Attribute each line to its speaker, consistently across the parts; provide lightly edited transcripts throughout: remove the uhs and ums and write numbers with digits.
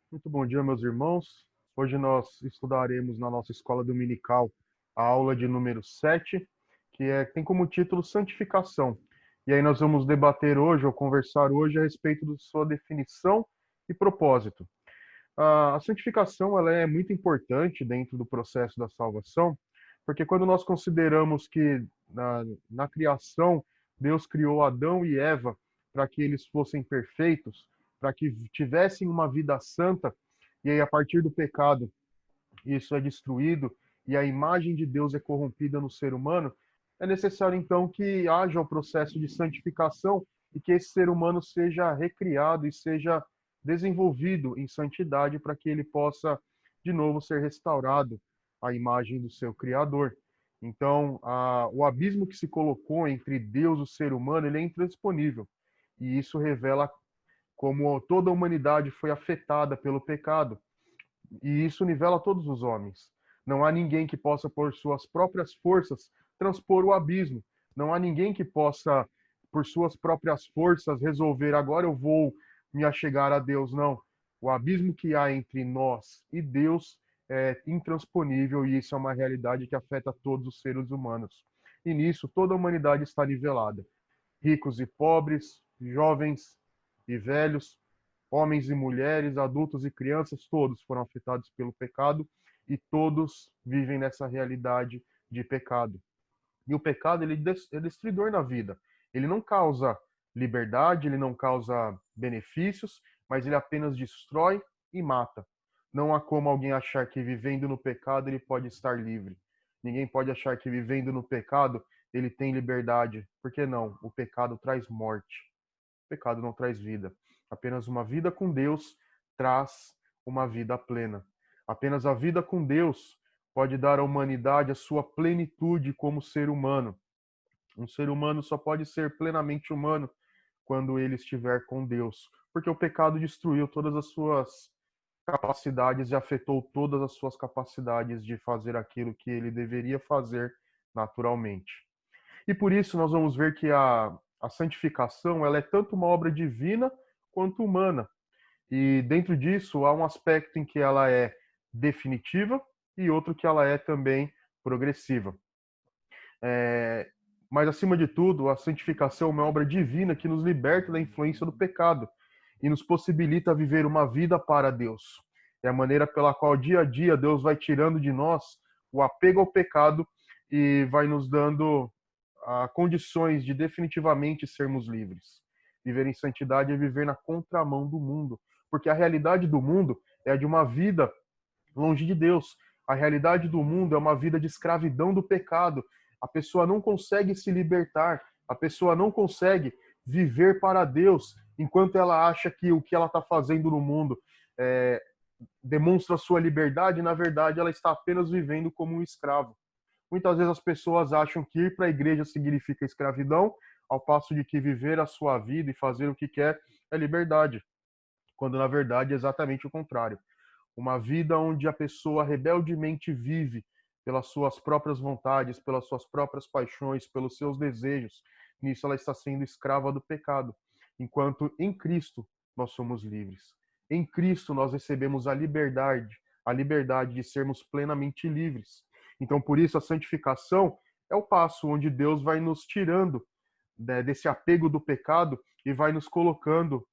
Speaker 1: Muito bom dia, meus irmãos. Hoje nós estudaremos na nossa escola dominical a aula de número 7, tem como título Santificação. E aí nós vamos debater hoje, ou conversar hoje, a respeito de sua definição e propósito. A santificação ela é muito importante dentro do processo da salvação, porque quando nós consideramos que na criação Deus criou Adão e Eva para que eles fossem perfeitos, para que tivessem uma vida santa, e aí a partir do pecado isso é destruído e a imagem de Deus é corrompida no ser humano, é necessário então que haja o processo de santificação e que esse ser humano seja recriado e seja desenvolvido em santidade para que ele possa de novo ser restaurado à imagem do seu Criador. Então, o abismo que se colocou entre Deus e o ser humano, ele é intransponível. E isso revela como toda a humanidade foi afetada pelo pecado. E isso nivela todos os homens. Não há ninguém que possa, por suas próprias forças, transpor o abismo. Não há ninguém que possa, por suas próprias forças, resolver agora eu vou me achegar a Deus. Não. O abismo que há entre nós e Deus é intransponível e isso é uma realidade que afeta todos os seres humanos. E nisso toda a humanidade está nivelada. Ricos e pobres, jovens e velhos, homens e mulheres, adultos e crianças, todos foram afetados pelo pecado e todos vivem nessa realidade de pecado. E o pecado ele é destruidor na vida. Ele não causa liberdade, ele não causa benefícios, mas ele apenas destrói e mata. Não há como alguém achar que vivendo no pecado ele pode estar livre. Ninguém pode achar que vivendo no pecado ele tem liberdade. Por que não? O pecado traz morte. O pecado não traz vida. Apenas uma vida com Deus traz uma vida plena. Apenas a vida com Deus pode dar à humanidade a sua plenitude como ser humano. Um ser humano só pode ser plenamente humano quando ele estiver com Deus, porque o pecado destruiu todas as suas capacidades e afetou todas as suas capacidades de fazer aquilo que ele deveria fazer naturalmente. E por isso nós vamos ver que a santificação ela é tanto uma obra divina quanto humana. E dentro disso há um aspecto em que ela é definitiva e outro que ela é também progressiva. É, mas acima de tudo, a santificação é uma obra divina que nos liberta da influência do pecado e nos possibilita viver uma vida para Deus. É a maneira pela qual dia a dia Deus vai tirando de nós o apego ao pecado e vai nos dando condições de definitivamente sermos livres. Viver em santidade é viver na contramão do mundo, porque a realidade do mundo é a de uma vida longe de Deus. A realidade do mundo é uma vida de escravidão do pecado. A pessoa não consegue se libertar, a pessoa não consegue viver para Deus enquanto ela acha que o que ela está fazendo no mundo é, demonstra sua liberdade, na verdade ela está apenas vivendo como um escravo. Muitas vezes as pessoas acham que ir para a igreja significa escravidão, ao passo de que viver a sua vida e fazer o que quer é liberdade, quando na verdade é exatamente o contrário. Uma vida onde a pessoa rebeldemente vive pelas suas próprias vontades, pelas suas próprias paixões, pelos seus desejos. Nisso ela está sendo escrava do pecado. Enquanto em Cristo nós somos livres. Em Cristo nós recebemos a liberdade de sermos plenamente livres. Então, por isso, a santificação é o passo onde Deus vai nos tirando, né, desse apego do pecado e vai nos colocando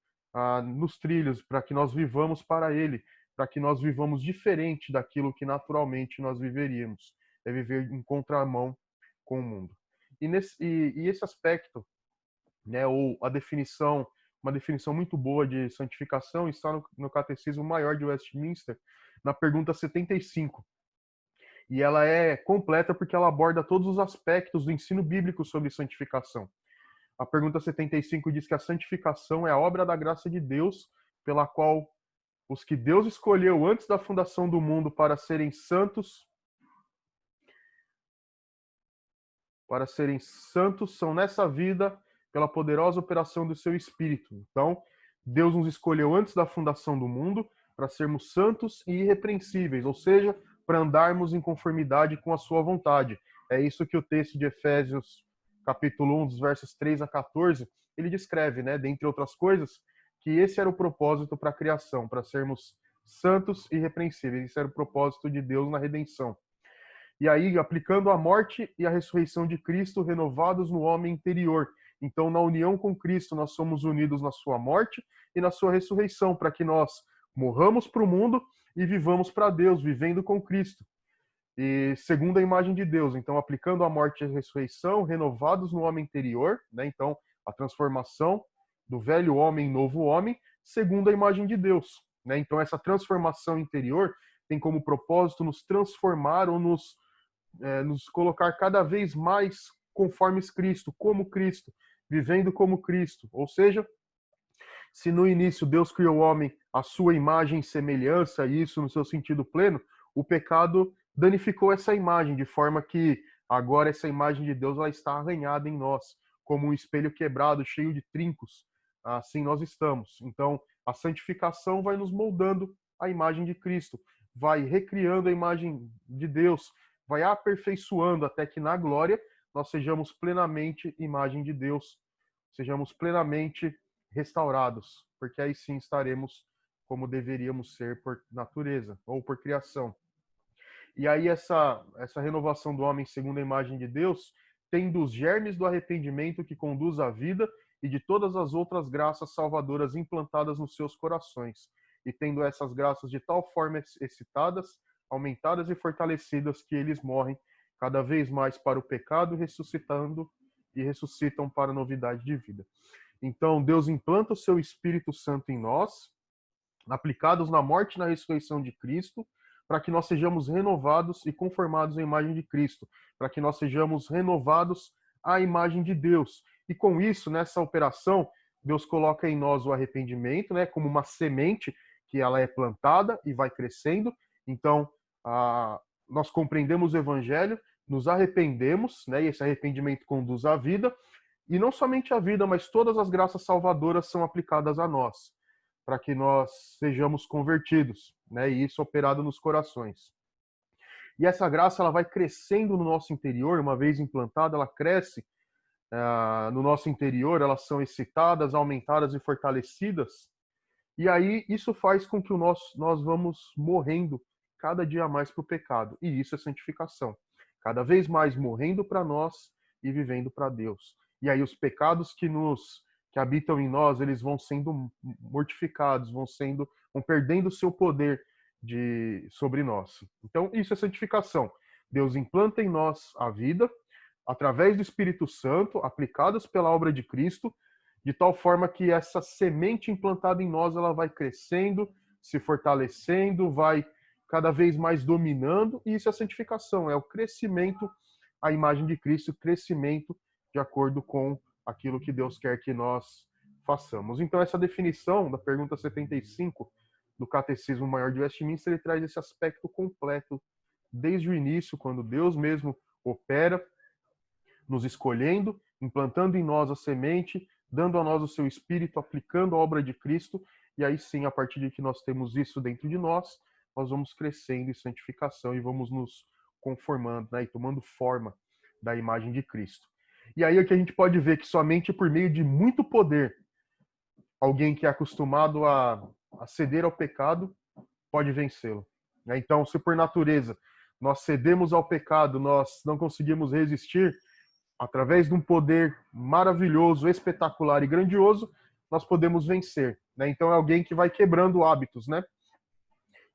Speaker 1: nos trilhos para que nós vivamos para Ele, para que nós vivamos diferente daquilo que naturalmente nós viveríamos. É viver em contramão com o mundo. E esse aspecto, né, ou a definição, uma definição muito boa de santificação está no Catecismo Maior de Westminster, na pergunta 75. E ela é completa porque ela aborda todos os aspectos do ensino bíblico sobre santificação. A pergunta 75 diz que a santificação é a obra da graça de Deus, pela qual os que Deus escolheu antes da fundação do mundo para serem santos, são nessa vida pela poderosa operação do seu Espírito. Então, Deus nos escolheu antes da fundação do mundo para sermos santos e irrepreensíveis, ou seja, para andarmos em conformidade com a sua vontade. É isso que o texto de Efésios, capítulo 1, dos versos 3 a 14, ele descreve, né, dentre outras coisas, que esse era o propósito para a criação, para sermos santos e irrepreensíveis. Esse era o propósito de Deus na redenção. E aí, aplicando a morte e a ressurreição de Cristo, renovados no homem interior. Então, na união com Cristo, nós somos unidos na sua morte e na sua ressurreição, para que nós morramos para o mundo e vivamos para Deus, vivendo com Cristo. E segundo a imagem de Deus, então, aplicando a morte e a ressurreição, renovados no homem interior, né? Então, a transformação do velho homem em novo homem, segundo a imagem de Deus, né? Então, essa transformação interior tem como propósito nos transformar ou nos colocar cada vez mais conforme Cristo, como Cristo, vivendo como Cristo. Ou seja, se no início Deus criou o homem à sua imagem e semelhança, e isso no seu sentido pleno, o pecado danificou essa imagem, de forma que agora essa imagem de Deus ela está arranhada em nós, como um espelho quebrado, cheio de trincos. Assim nós estamos. Então, a santificação vai nos moldando a imagem de Cristo, vai recriando a imagem de Deus, vai aperfeiçoando até que na glória nós sejamos plenamente imagem de Deus, sejamos plenamente restaurados, porque aí sim estaremos como deveríamos ser por natureza ou por criação. E aí essa renovação do homem segundo a imagem de Deus tem dos germes do arrependimento que conduz à vida e de todas as outras graças salvadoras implantadas nos seus corações. E tendo essas graças de tal forma excitadas, aumentadas e fortalecidas, que eles morrem cada vez mais para o pecado, ressuscitando e ressuscitam para a novidade de vida. Então, Deus implanta o seu Espírito Santo em nós, aplicados na morte e na ressurreição de Cristo, para que nós sejamos renovados e conformados à imagem de Cristo, para que nós sejamos renovados à imagem de Deus. E com isso, nessa operação, Deus coloca em nós o arrependimento, né, como uma semente que ela é plantada e vai crescendo. Então, nós compreendemos o Evangelho, nos arrependemos, né, e esse arrependimento conduz à vida, e não somente a vida, mas todas as graças salvadoras são aplicadas a nós, para que nós sejamos convertidos, né? E isso operado nos corações. E essa graça ela vai crescendo no nosso interior, uma vez implantada, ela cresce no nosso interior, elas são excitadas, aumentadas e fortalecidas. E aí isso faz com que nós vamos morrendo cada dia mais para o pecado. E isso é santificação. Cada vez mais morrendo para nós e vivendo para Deus. E aí os pecados que habitam em nós, eles vão sendo mortificados, vão perdendo o seu poder sobre nós. Então, isso é santificação. Deus implanta em nós a vida, através do Espírito Santo, aplicadas pela obra de Cristo, de tal forma que essa semente implantada em nós, ela vai crescendo, se fortalecendo, vai cada vez mais dominando, e isso é santificação, é o crescimento à imagem de Cristo, o crescimento de acordo com aquilo que Deus quer que nós façamos. Então, essa definição da pergunta 75 do Catecismo Maior de Westminster, ele traz esse aspecto completo, desde o início, quando Deus mesmo opera, nos escolhendo, implantando em nós a semente, dando a nós o seu Espírito, aplicando a obra de Cristo, e aí sim, a partir de que nós temos isso dentro de nós vamos crescendo em santificação e vamos nos conformando, né, e tomando forma da imagem de Cristo. E aí é que a gente pode ver que somente por meio de muito poder, alguém que é acostumado a ceder ao pecado pode vencê-lo. Então, se por natureza nós cedemos ao pecado, nós não conseguimos resistir, através de um poder maravilhoso, espetacular e grandioso, nós podemos vencer. Então, é alguém que vai quebrando hábitos, né?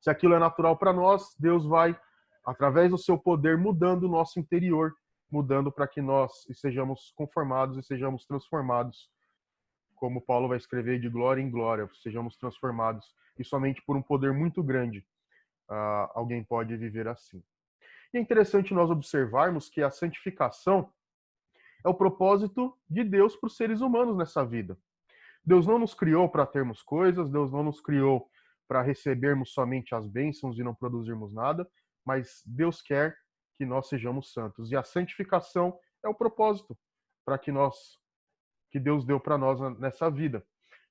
Speaker 1: Se aquilo é natural para nós, Deus vai, através do seu poder, mudando o nosso interior, mudando para que nós sejamos conformados e sejamos transformados, como Paulo vai escrever, de glória em glória, sejamos transformados. E somente por um poder muito grande alguém pode viver assim. E é interessante nós observarmos que a santificação é o propósito de Deus para os seres humanos nessa vida. Deus não nos criou para termos coisas, Deus não nos criou para recebermos somente as bênçãos e não produzirmos nada, mas Deus quer que nós sejamos santos. E a santificação é o propósito para que Deus deu para nós nessa vida.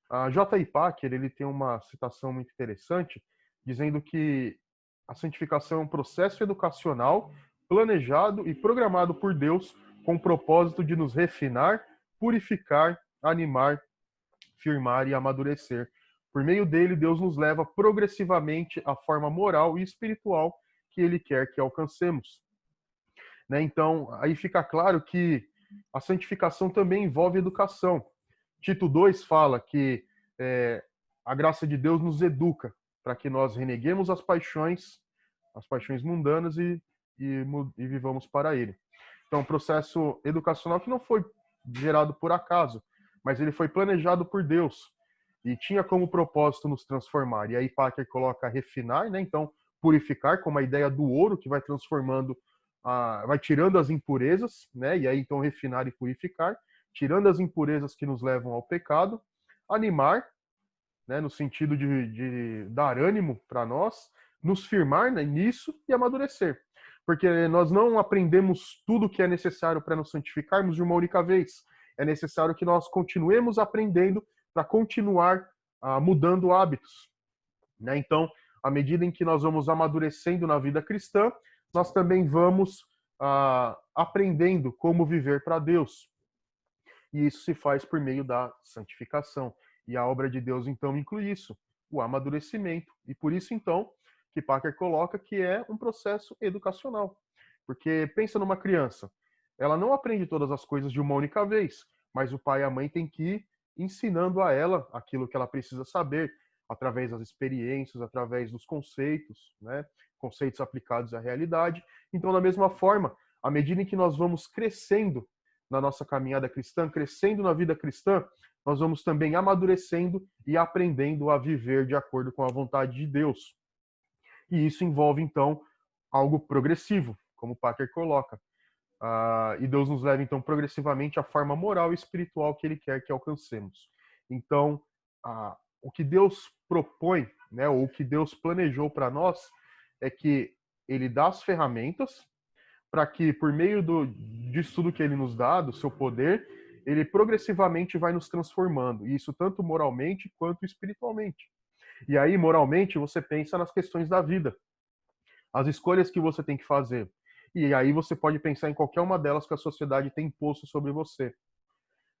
Speaker 1: A J.I. Packer, ele tem uma citação muito interessante, dizendo que a santificação é um processo educacional planejado e programado por Deus com o propósito de nos refinar, purificar, animar, firmar e amadurecer Por meio dele, Deus nos leva progressivamente à forma moral e espiritual que ele quer que alcancemos. Né? Então, aí fica claro que a santificação também envolve educação. Tito 2 fala que a graça de Deus nos educa para que nós reneguemos as paixões mundanas e vivamos para ele. Então, um processo educacional que não foi gerado por acaso, mas ele foi planejado por Deus e tinha como propósito nos transformar. E aí Packer coloca refinar, né? Então, purificar, como a ideia do ouro que vai transformando, vai tirando as impurezas, né? E aí então refinar e purificar, tirando as impurezas que nos levam ao pecado, animar, né? No sentido de dar ânimo para nós, nos firmar, né, nisso e amadurecer. Porque nós não aprendemos tudo o que é necessário para nos santificarmos de uma única vez. É necessário que nós continuemos aprendendo para continuar mudando hábitos. Né? Então, à medida em que nós vamos amadurecendo na vida cristã, nós também vamos aprendendo como viver para Deus. E isso se faz por meio da santificação. E a obra de Deus, então, inclui isso, o amadurecimento. E por isso, então, que Packer coloca que é um processo educacional. Porque pensa numa criança, ela não aprende todas as coisas de uma única vez, mas o pai e a mãe têm que ir ensinando a ela aquilo que ela precisa saber, através das experiências, através dos conceitos, né? Conceitos aplicados à realidade. Então, da mesma forma, à medida em que nós vamos crescendo na nossa caminhada cristã, crescendo na vida cristã, nós vamos também amadurecendo e aprendendo a viver de acordo com a vontade de Deus. E isso envolve, então, algo progressivo, como Packer coloca. E Deus nos leva, então, progressivamente à forma moral e espiritual que ele quer que alcancemos. Então, o que Deus propõe, né, ou o que Deus planejou para nós, é que ele dá as ferramentas para que, por meio disso tudo que ele nos dá, do seu poder, ele progressivamente vai nos transformando. E isso tanto moralmente quanto espiritualmente. E aí, moralmente, você pensa nas questões da vida, as escolhas que você tem que fazer. E aí você pode pensar em qualquer uma delas que a sociedade tem imposto sobre você.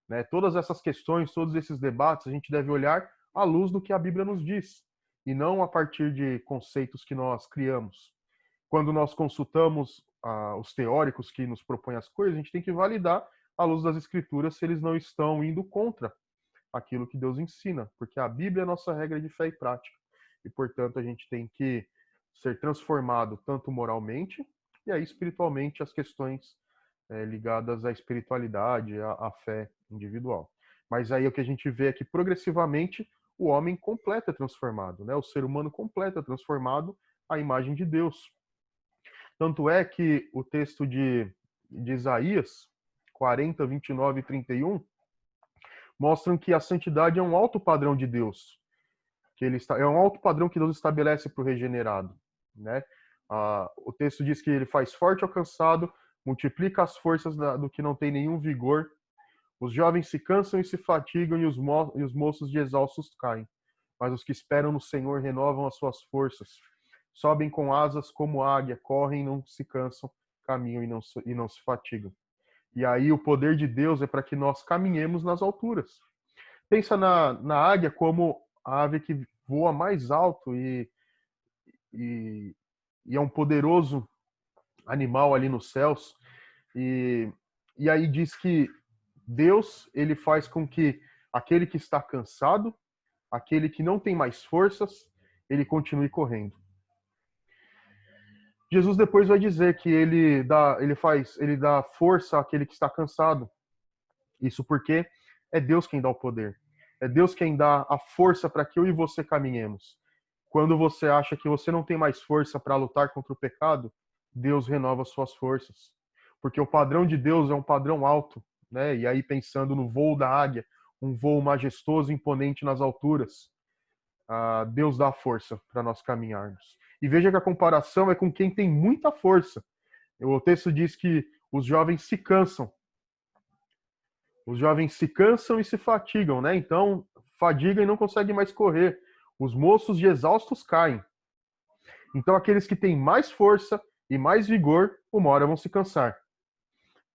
Speaker 1: Né? Todas essas questões, todos esses debates, a gente deve olhar à luz do que a Bíblia nos diz, e não a partir de conceitos que nós criamos. Quando nós consultamos os teóricos que nos propõem as coisas, a gente tem que validar à luz das Escrituras se eles não estão indo contra aquilo que Deus ensina, porque a Bíblia é a nossa regra de fé e prática. E, portanto, a gente tem que ser transformado tanto moralmente e aí espiritualmente as questões ligadas à espiritualidade, à fé individual. Mas aí o que a gente vê é que progressivamente o homem completo é transformado, né? O ser humano completo é transformado à imagem de Deus. Tanto é que o texto de Isaías 40, 29 e 31 mostram que a santidade é um alto padrão de Deus. É um alto padrão que Deus estabelece para o regenerado. Né? O texto diz que ele faz forte ao cansado, multiplica as forças do que não tem nenhum vigor. Os jovens se cansam e se fatigam, e os moços de exaustos caem. Mas os que esperam no Senhor renovam as suas forças. Sobem com asas como águia, correm e não se cansam, caminham e não se fatigam. E aí o poder de Deus é para que nós caminhemos nas alturas. Pensa na águia como a ave que voa mais alto e é um poderoso animal ali nos céus. E aí diz que Deus, ele faz com que aquele que está cansado, aquele que não tem mais forças, ele continue correndo. Jesus depois vai dizer que ele dá força àquele que está cansado. Isso porque é Deus quem dá o poder. É Deus quem dá a força para que eu e você caminhemos. Quando você acha que você não tem mais força para lutar contra o pecado, Deus renova suas forças. Porque o padrão de Deus é um padrão alto, né? E aí pensando no voo da águia, um voo majestoso, imponente nas alturas, Deus dá força para nós caminharmos. E veja que a comparação é com quem tem muita força. O texto diz que os jovens se cansam. Os jovens se cansam e se fatigam, né? Então, fadigam e não conseguem mais correr. Os moços de exaustos caem. Então, aqueles que têm mais força e mais vigor, uma hora vão se cansar.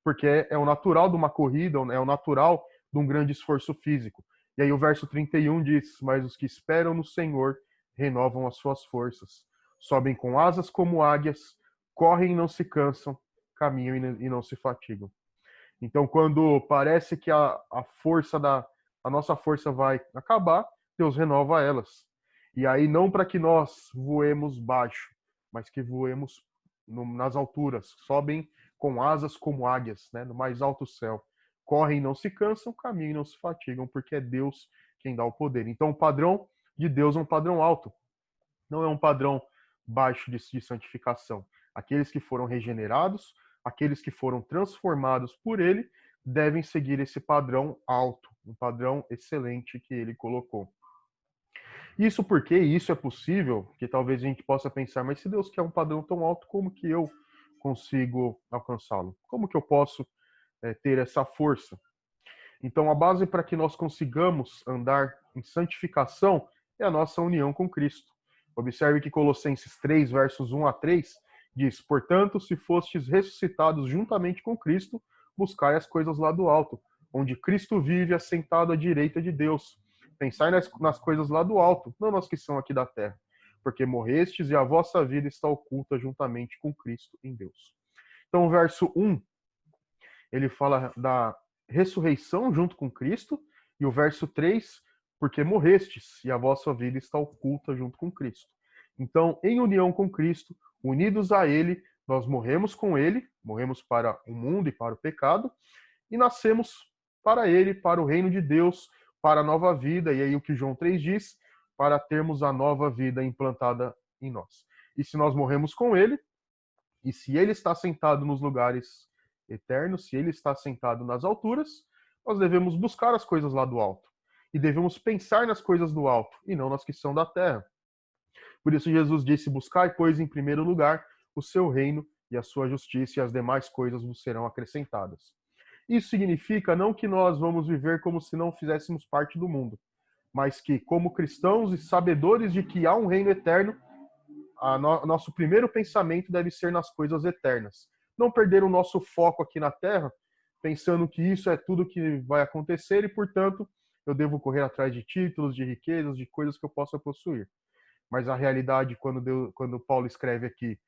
Speaker 1: Porque é o natural de uma corrida, é o natural de um grande esforço físico. E aí o verso 31 diz: mas os que esperam no Senhor renovam as suas forças, sobem com asas como águias, correm e não se cansam, caminham e não se fatigam. Então, quando parece que a nossa força vai acabar, Deus renova elas. E aí, não para que nós voemos baixo, mas que voemos nas alturas, sobem com asas como águias, né, no mais alto céu. Correm e não se cansam, caminham e não se fatigam, porque é Deus quem dá o poder. Então, o padrão de Deus é um padrão alto, não é um padrão baixo de santificação. Aqueles que foram regenerados, aqueles que foram transformados por ele, devem seguir esse padrão alto, um padrão excelente que ele colocou. Isso porque isso é possível, que talvez a gente possa pensar, mas se Deus quer um padrão tão alto, como que eu consigo alcançá-lo? Como que eu posso ter essa força? Então, a base para que nós consigamos andar em santificação é a nossa união com Cristo. Observe que Colossenses 3, versos 1 a 3, diz: portanto, se fostes ressuscitados juntamente com Cristo, buscai as coisas lá do alto, onde Cristo vive assentado à direita de Deus. Pensai nas coisas lá do alto, não nas que são aqui da terra, porque morrestes e a vossa vida está oculta juntamente com Cristo em Deus. Então, o verso 1, ele fala da ressurreição junto com Cristo, e o verso 3, porque morrestes e a vossa vida está oculta junto com Cristo. Então, em união com Cristo, unidos a Ele, nós morremos com Ele, morremos para o mundo e para o pecado, e nascemos para Ele, para o reino de Deus, para a nova vida, e aí o que João 3 diz, para termos a nova vida implantada em nós. E se nós morremos com Ele, e se Ele está sentado nos lugares eternos, se Ele está sentado nas alturas, nós devemos buscar as coisas lá do alto. E devemos pensar nas coisas do alto, e não nas que são da terra. Por isso Jesus disse: buscai, pois, em primeiro lugar o seu reino e a sua justiça, e as demais coisas vos serão acrescentadas. Isso significa não que nós vamos viver como se não fizéssemos parte do mundo, mas que, como cristãos e sabedores de que há um reino eterno, nosso primeiro pensamento deve ser nas coisas eternas. Não perder o nosso foco aqui na Terra, pensando que isso é tudo que vai acontecer e, portanto, eu devo correr atrás de títulos, de riquezas, de coisas que eu possa possuir. Mas a realidade, quando Paulo escreve aqui,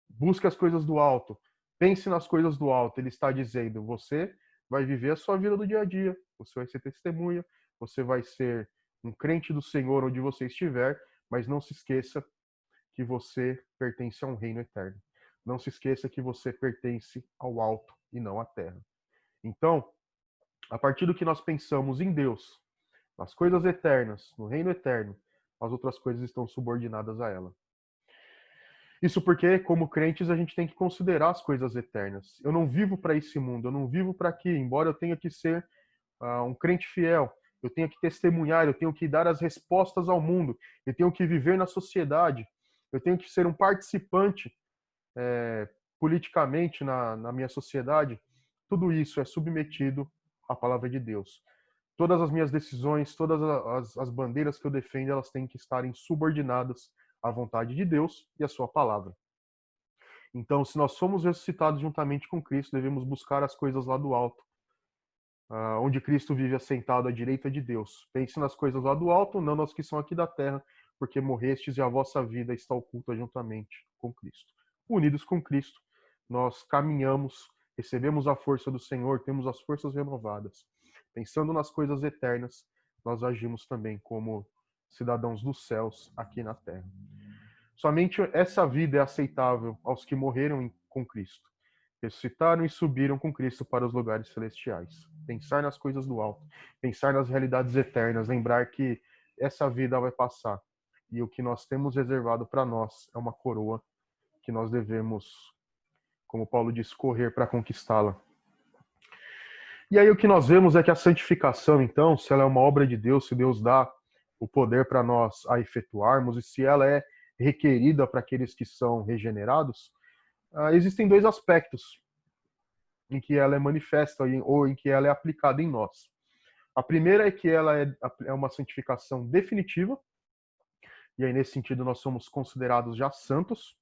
Speaker 1: busque as coisas do alto, pense nas coisas do alto, ele está dizendo: você vai viver a sua vida do dia a dia, você vai ser testemunha, você vai ser um crente do Senhor onde você estiver, mas não se esqueça que você pertence a um reino eterno. Não se esqueça que você pertence ao alto e não à terra. Então, a partir do que nós pensamos em Deus, nas coisas eternas, no reino eterno, as outras coisas estão subordinadas a ela. Isso porque, como crentes, a gente tem que considerar as coisas eternas. Eu não vivo para esse mundo, eu não vivo para aqui, embora eu tenha que ser um crente fiel, eu tenho que testemunhar, eu tenho que dar as respostas ao mundo, eu tenho que viver na sociedade, eu tenho que ser um participante politicamente na minha sociedade. Tudo isso é submetido à palavra de Deus. Todas as minhas decisões, todas as bandeiras que eu defendo, elas têm que estarem subordinadas à vontade de Deus e à sua palavra. Então, se nós somos ressuscitados juntamente com Cristo, devemos buscar as coisas lá do alto, onde Cristo vive assentado à direita de Deus. Pense nas coisas lá do alto, não nas que são aqui da terra, porque morrestes e a vossa vida está oculta juntamente com Cristo. Unidos com Cristo, nós caminhamos, recebemos a força do Senhor, temos as forças renovadas. Pensando nas coisas eternas, nós agimos também como cidadãos dos céus aqui na terra. Somente essa vida é aceitável aos que morreram com Cristo, ressuscitaram e subiram com Cristo para os lugares celestiais. Pensar nas coisas do alto, pensar nas realidades eternas, lembrar que essa vida vai passar e o que nós temos reservado para nós é uma coroa que nós devemos, como Paulo diz, correr para conquistá-la. E aí o que nós vemos é que a santificação, então, se ela é uma obra de Deus, se Deus dá o poder para nós a efetuarmos e se ela é requerida para aqueles que são regenerados, existem dois aspectos em que ela é manifesta ou em que ela é aplicada em nós. A primeira é que ela é uma santificação definitiva, e aí nesse sentido nós somos considerados já santos,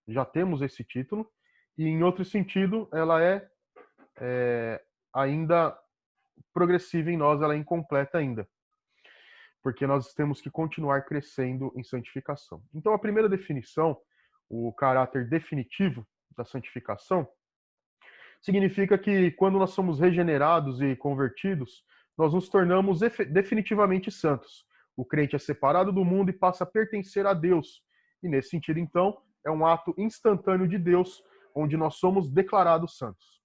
Speaker 1: já temos esse título, e em outro sentido ela é ainda progressiva em nós, ela é incompleta ainda. porque nós temos que continuar crescendo em santificação. Então, a primeira definição, o caráter definitivo da santificação, significa que quando nós somos regenerados e convertidos, nós nos tornamos definitivamente santos. O crente é separado do mundo e passa a pertencer a Deus. E nesse sentido, então, é um ato instantâneo de Deus, onde nós somos declarados santos.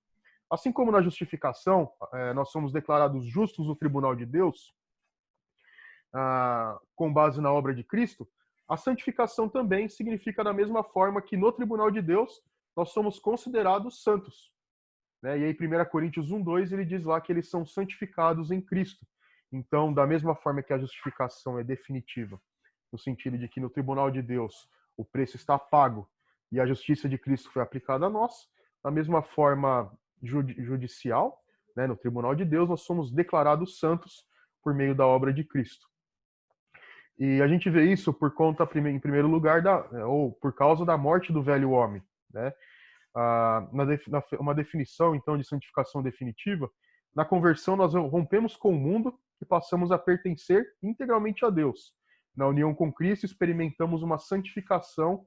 Speaker 1: Assim como na justificação, nós somos declarados justos no tribunal de Deus, com base na obra de Cristo, a santificação também significa da mesma forma que no tribunal de Deus nós somos considerados santos. E aí, 1 Coríntios 1:2, ele diz lá que eles são santificados em Cristo. Então, da mesma forma que a justificação é definitiva, no sentido de que no tribunal de Deus o preço está pago e a justiça de Cristo foi aplicada a nós, da mesma forma judicial, no tribunal de Deus, nós somos declarados santos por meio da obra de Cristo. E a gente vê isso por conta, em primeiro lugar, ou por causa da morte do velho homem, né? Uma definição, então, de santificação definitiva, na conversão nós rompemos com o mundo e passamos a pertencer integralmente a Deus. Na união com Cristo experimentamos uma santificação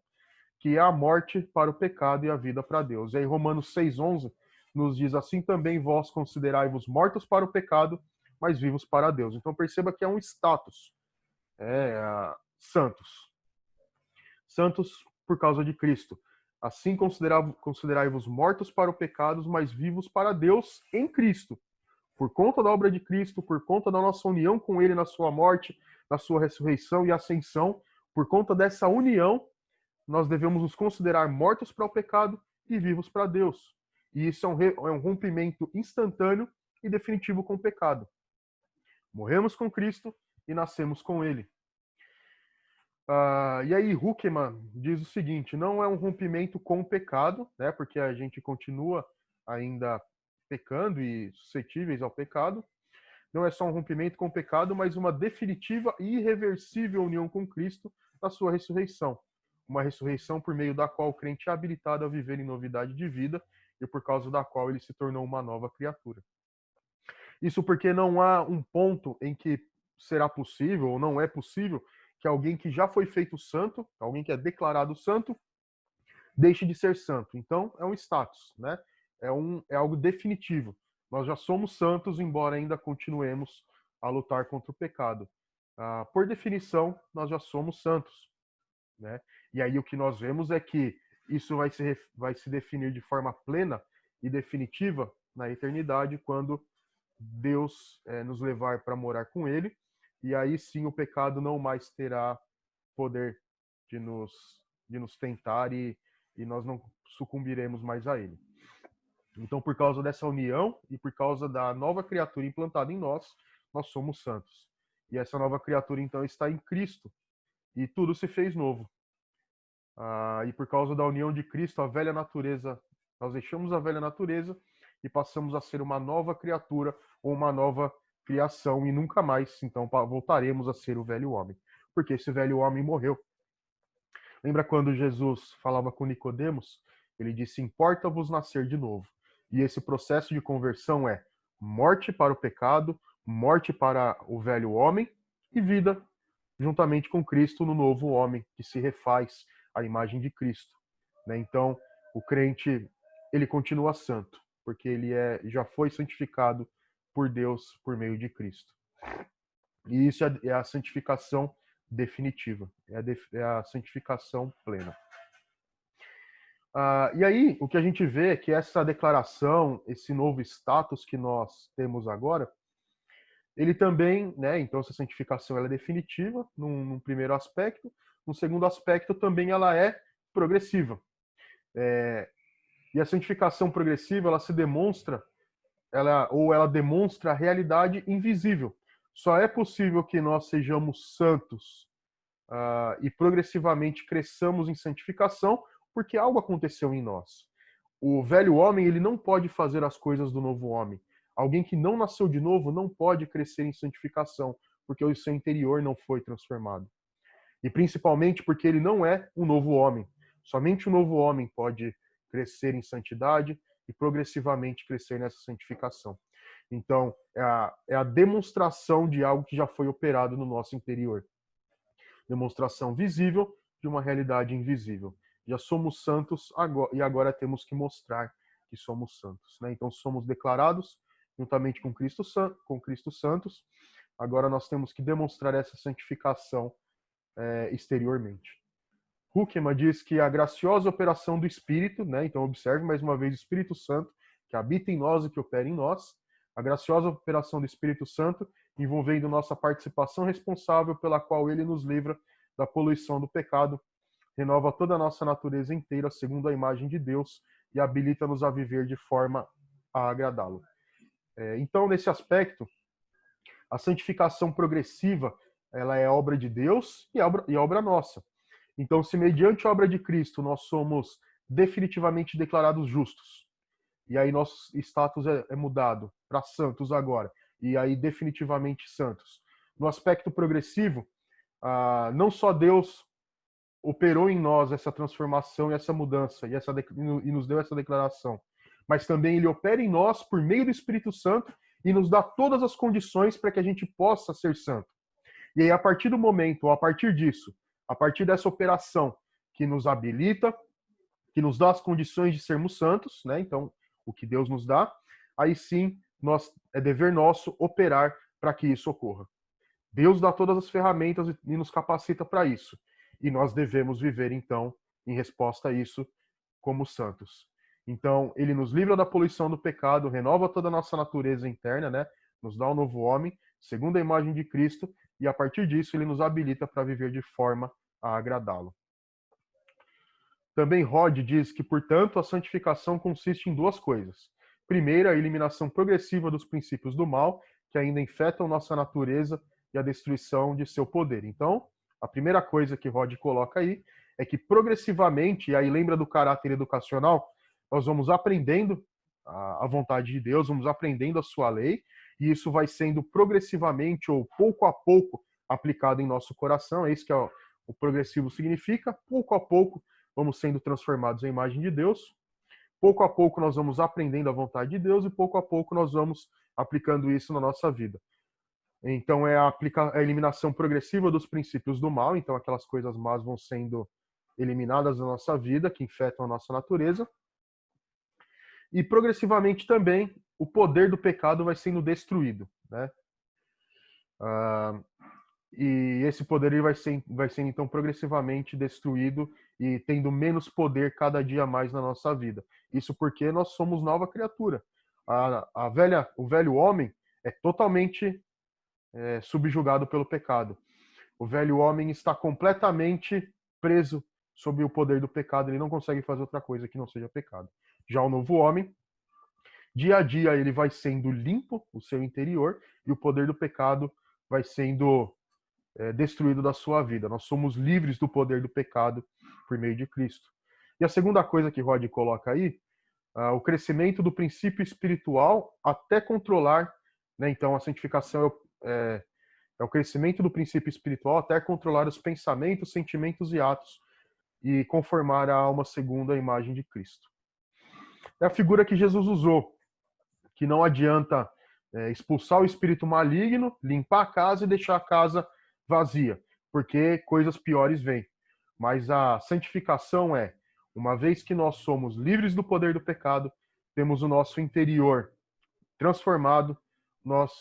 Speaker 1: que é a morte para o pecado e a vida para Deus. E aí Romanos 6:11 nos diz: assim também vós considerai-vos mortos para o pecado, mas vivos para Deus. Então perceba que é um status. Santos. Santos por causa de Cristo. Assim considerai-vos mortos para o pecado, mas vivos para Deus em Cristo. Por conta da obra de Cristo, por conta da nossa união com Ele na sua morte, na sua ressurreição e ascensão, por conta dessa união, nós devemos nos considerar mortos para o pecado e vivos para Deus. E isso é um rompimento instantâneo e definitivo com o pecado. Morremos com Cristo e nascemos com Ele. E aí Huckman diz o seguinte: não é um rompimento com o pecado, porque a gente continua ainda pecando e suscetíveis ao pecado. Não é só um rompimento com o pecado, mas uma definitiva e irreversível união com Cristo na sua ressurreição. Uma ressurreição por meio da qual o crente é habilitado a viver em novidade de vida e por causa da qual ele se tornou uma nova criatura. Isso porque não há um ponto em que será possível ou não é possível que alguém que já foi feito santo, alguém que é declarado santo, deixe de ser santo. Então, é um status, né? É algo definitivo. Nós já somos santos, embora ainda continuemos a lutar contra o pecado. Por definição, nós já somos santos, né? E aí o que nós vemos é que isso vai se definir de forma plena e definitiva na eternidade, quando Deus nos levar para morar com Ele. E aí sim o pecado não mais terá poder de nos tentar e nós não sucumbiremos mais a ele. Então, por causa dessa união e por causa da nova criatura implantada em nós, nós somos santos. E essa nova criatura, então, está em Cristo. E tudo se fez novo. E por causa da união de Cristo, a velha natureza, nós deixamos a velha natureza e passamos a ser uma nova criatura ou uma nova criação e nunca mais, então, voltaremos a ser o velho homem, porque esse velho homem morreu. Lembra quando Jesus falava com Nicodemos? Ele disse: importa-vos nascer de novo. E esse processo de conversão é morte para o pecado, morte para o velho homem e vida juntamente com Cristo no novo homem, que se refaz à imagem de Cristo. Então, o crente, ele continua santo, porque ele já foi santificado por Deus por meio de Cristo. E isso é a santificação definitiva, é a santificação plena. E aí, o que a gente vê é que essa declaração, esse novo status que nós temos agora, ele também, então essa santificação ela é definitiva, num primeiro aspecto. No segundo aspecto, também ela é progressiva. E a santificação progressiva, ela se demonstra, ela demonstra a realidade invisível. Só é possível que nós sejamos santos e progressivamente cresçamos em santificação porque algo aconteceu em nós. O velho homem, ele não pode fazer as coisas do novo homem. Alguém que não nasceu de novo não pode crescer em santificação, porque o seu interior não foi transformado. E principalmente porque ele não é um novo homem. Somente o novo homem pode crescer em santidade e progressivamente crescer nessa santificação. Então, é a demonstração de algo que já foi operado no nosso interior. Demonstração visível de uma realidade invisível. Já somos santos agora, e agora temos que mostrar que somos santos, né? Então, somos declarados juntamente com Cristo santos. Agora nós temos que demonstrar essa santificação exteriormente. Huckman diz que a graciosa operação do Espírito, né? Então observe mais uma vez o Espírito Santo, que habita em nós e que opera em nós, a graciosa operação do Espírito Santo, envolvendo nossa participação responsável pela qual ele nos livra da poluição do pecado, renova toda a nossa natureza inteira segundo a imagem de Deus e habilita-nos a viver de forma a agradá-lo. Então, nesse aspecto, a santificação progressiva, ela é obra de Deus e obra nossa. Então, se mediante a obra de Cristo nós somos definitivamente declarados justos, e aí nosso status é mudado para santos agora, e aí definitivamente santos. No aspecto progressivo, não só Deus operou em nós essa transformação e essa mudança, e nos deu essa declaração, mas também ele opera em nós por meio do Espírito Santo e nos dá todas as condições para que a gente possa ser santo. E aí, a partir do momento, ou a partir disso, a partir dessa operação que nos habilita, que nos dá as condições de sermos santos, né? Então, o que Deus nos dá, aí sim, é dever nosso operar para que isso ocorra. Deus dá todas as ferramentas e nos capacita para isso. E nós devemos viver, então, em resposta a isso, como santos. Então, ele nos livra da poluição do pecado, renova toda a nossa natureza interna, né? Nos dá um novo homem, segundo a imagem de Cristo, e a partir disso ele nos habilita para viver de forma a agradá-lo. Também Rod diz que, portanto, a santificação consiste em duas coisas. Primeiro, a eliminação progressiva dos princípios do mal, que ainda infetam nossa natureza, e a destruição de seu poder. Então, a primeira coisa que Rod coloca aí é que progressivamente, e aí lembra do caráter educacional, nós vamos aprendendo a vontade de Deus, vamos aprendendo a sua lei, e isso vai sendo progressivamente ou pouco a pouco aplicado em nosso coração. É isso que o progressivo significa. Pouco a pouco vamos sendo transformados em imagem de Deus. Pouco a pouco nós vamos aprendendo a vontade de Deus e pouco a pouco nós vamos aplicando isso na nossa vida. Então é a eliminação progressiva dos princípios do mal, então aquelas coisas más vão sendo eliminadas da nossa vida, que infetam a nossa natureza. E progressivamente também o poder do pecado vai sendo destruído, né? E esse poder ele vai sendo então progressivamente destruído e tendo menos poder cada dia mais na nossa vida. Isso porque nós somos nova criatura. O velho homem é totalmente subjugado pelo pecado. O velho homem está completamente preso sob o poder do pecado, ele não consegue fazer outra coisa que não seja pecado. Já o novo homem, dia a dia ele vai sendo limpo, o seu interior, e o poder do pecado vai sendo destruído da sua vida. Nós somos livres do poder do pecado por meio de Cristo. E a segunda coisa que Rod coloca aí, o crescimento do princípio espiritual até controlar, né? Então a santificação é o crescimento do princípio espiritual até controlar os pensamentos, sentimentos e atos e conformar a alma segundo a imagem de Cristo. É a figura que Jesus usou, que não adianta expulsar o espírito maligno, limpar a casa e deixar a casa vazia, porque coisas piores vêm. Mas a santificação uma vez que nós somos livres do poder do pecado, temos o nosso interior transformado,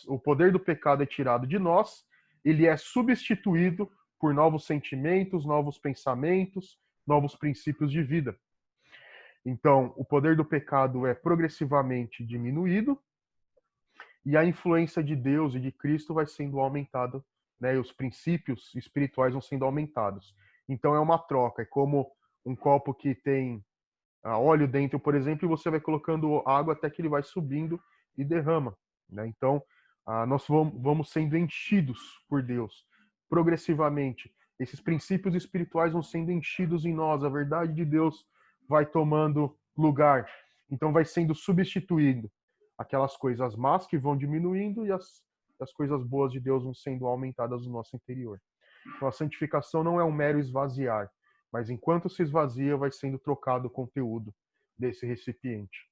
Speaker 1: o poder do pecado é tirado de nós, ele é substituído por novos sentimentos, novos pensamentos, novos princípios de vida. Então, o poder do pecado é progressivamente diminuído e a influência de Deus e de Cristo vai sendo aumentada, né? E os princípios espirituais vão sendo aumentados. Então, é uma troca, é como um copo que tem óleo dentro, por exemplo, e você vai colocando água até que ele vai subindo e derrama, né? Então, nós vamos sendo enchidos por Deus progressivamente. Esses princípios espirituais vão sendo enchidos em nós, a verdade de Deus vai tomando lugar. Então, vai sendo substituído aquelas coisas más que vão diminuindo e as coisas boas de Deus vão sendo aumentadas no nosso interior. Então, a santificação não é um mero esvaziar, mas enquanto se esvazia, vai sendo trocado o conteúdo desse recipiente.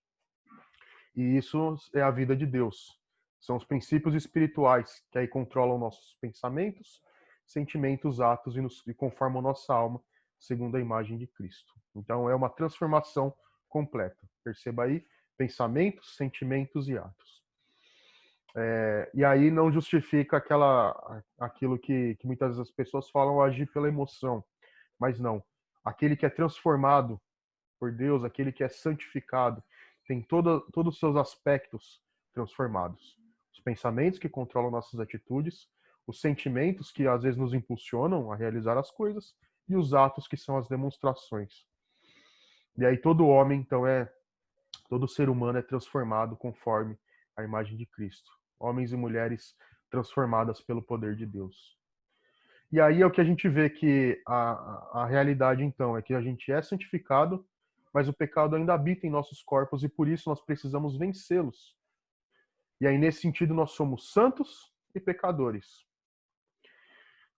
Speaker 1: E isso é a vida de Deus. São os princípios espirituais que aí controlam nossos pensamentos, sentimentos, atos e conformam nossa alma segundo a imagem de Cristo. Então é uma transformação completa. Perceba aí, pensamentos, sentimentos e atos. E aí não justifica aquilo que muitas das pessoas falam agir pela emoção, mas não. Aquele que é transformado por Deus, aquele que é santificado, tem todos os seus aspectos transformados. Os pensamentos que controlam nossas atitudes, os sentimentos que às vezes nos impulsionam a realizar as coisas e os atos que são as demonstrações. E aí todo homem, então, todo ser humano é transformado conforme a imagem de Cristo. Homens e mulheres transformadas pelo poder de Deus. E aí é o que a gente vê que a realidade, então, é que a gente é santificado, mas o pecado ainda habita em nossos corpos e por isso nós precisamos vencê-los. E aí, nesse sentido, nós somos santos e pecadores.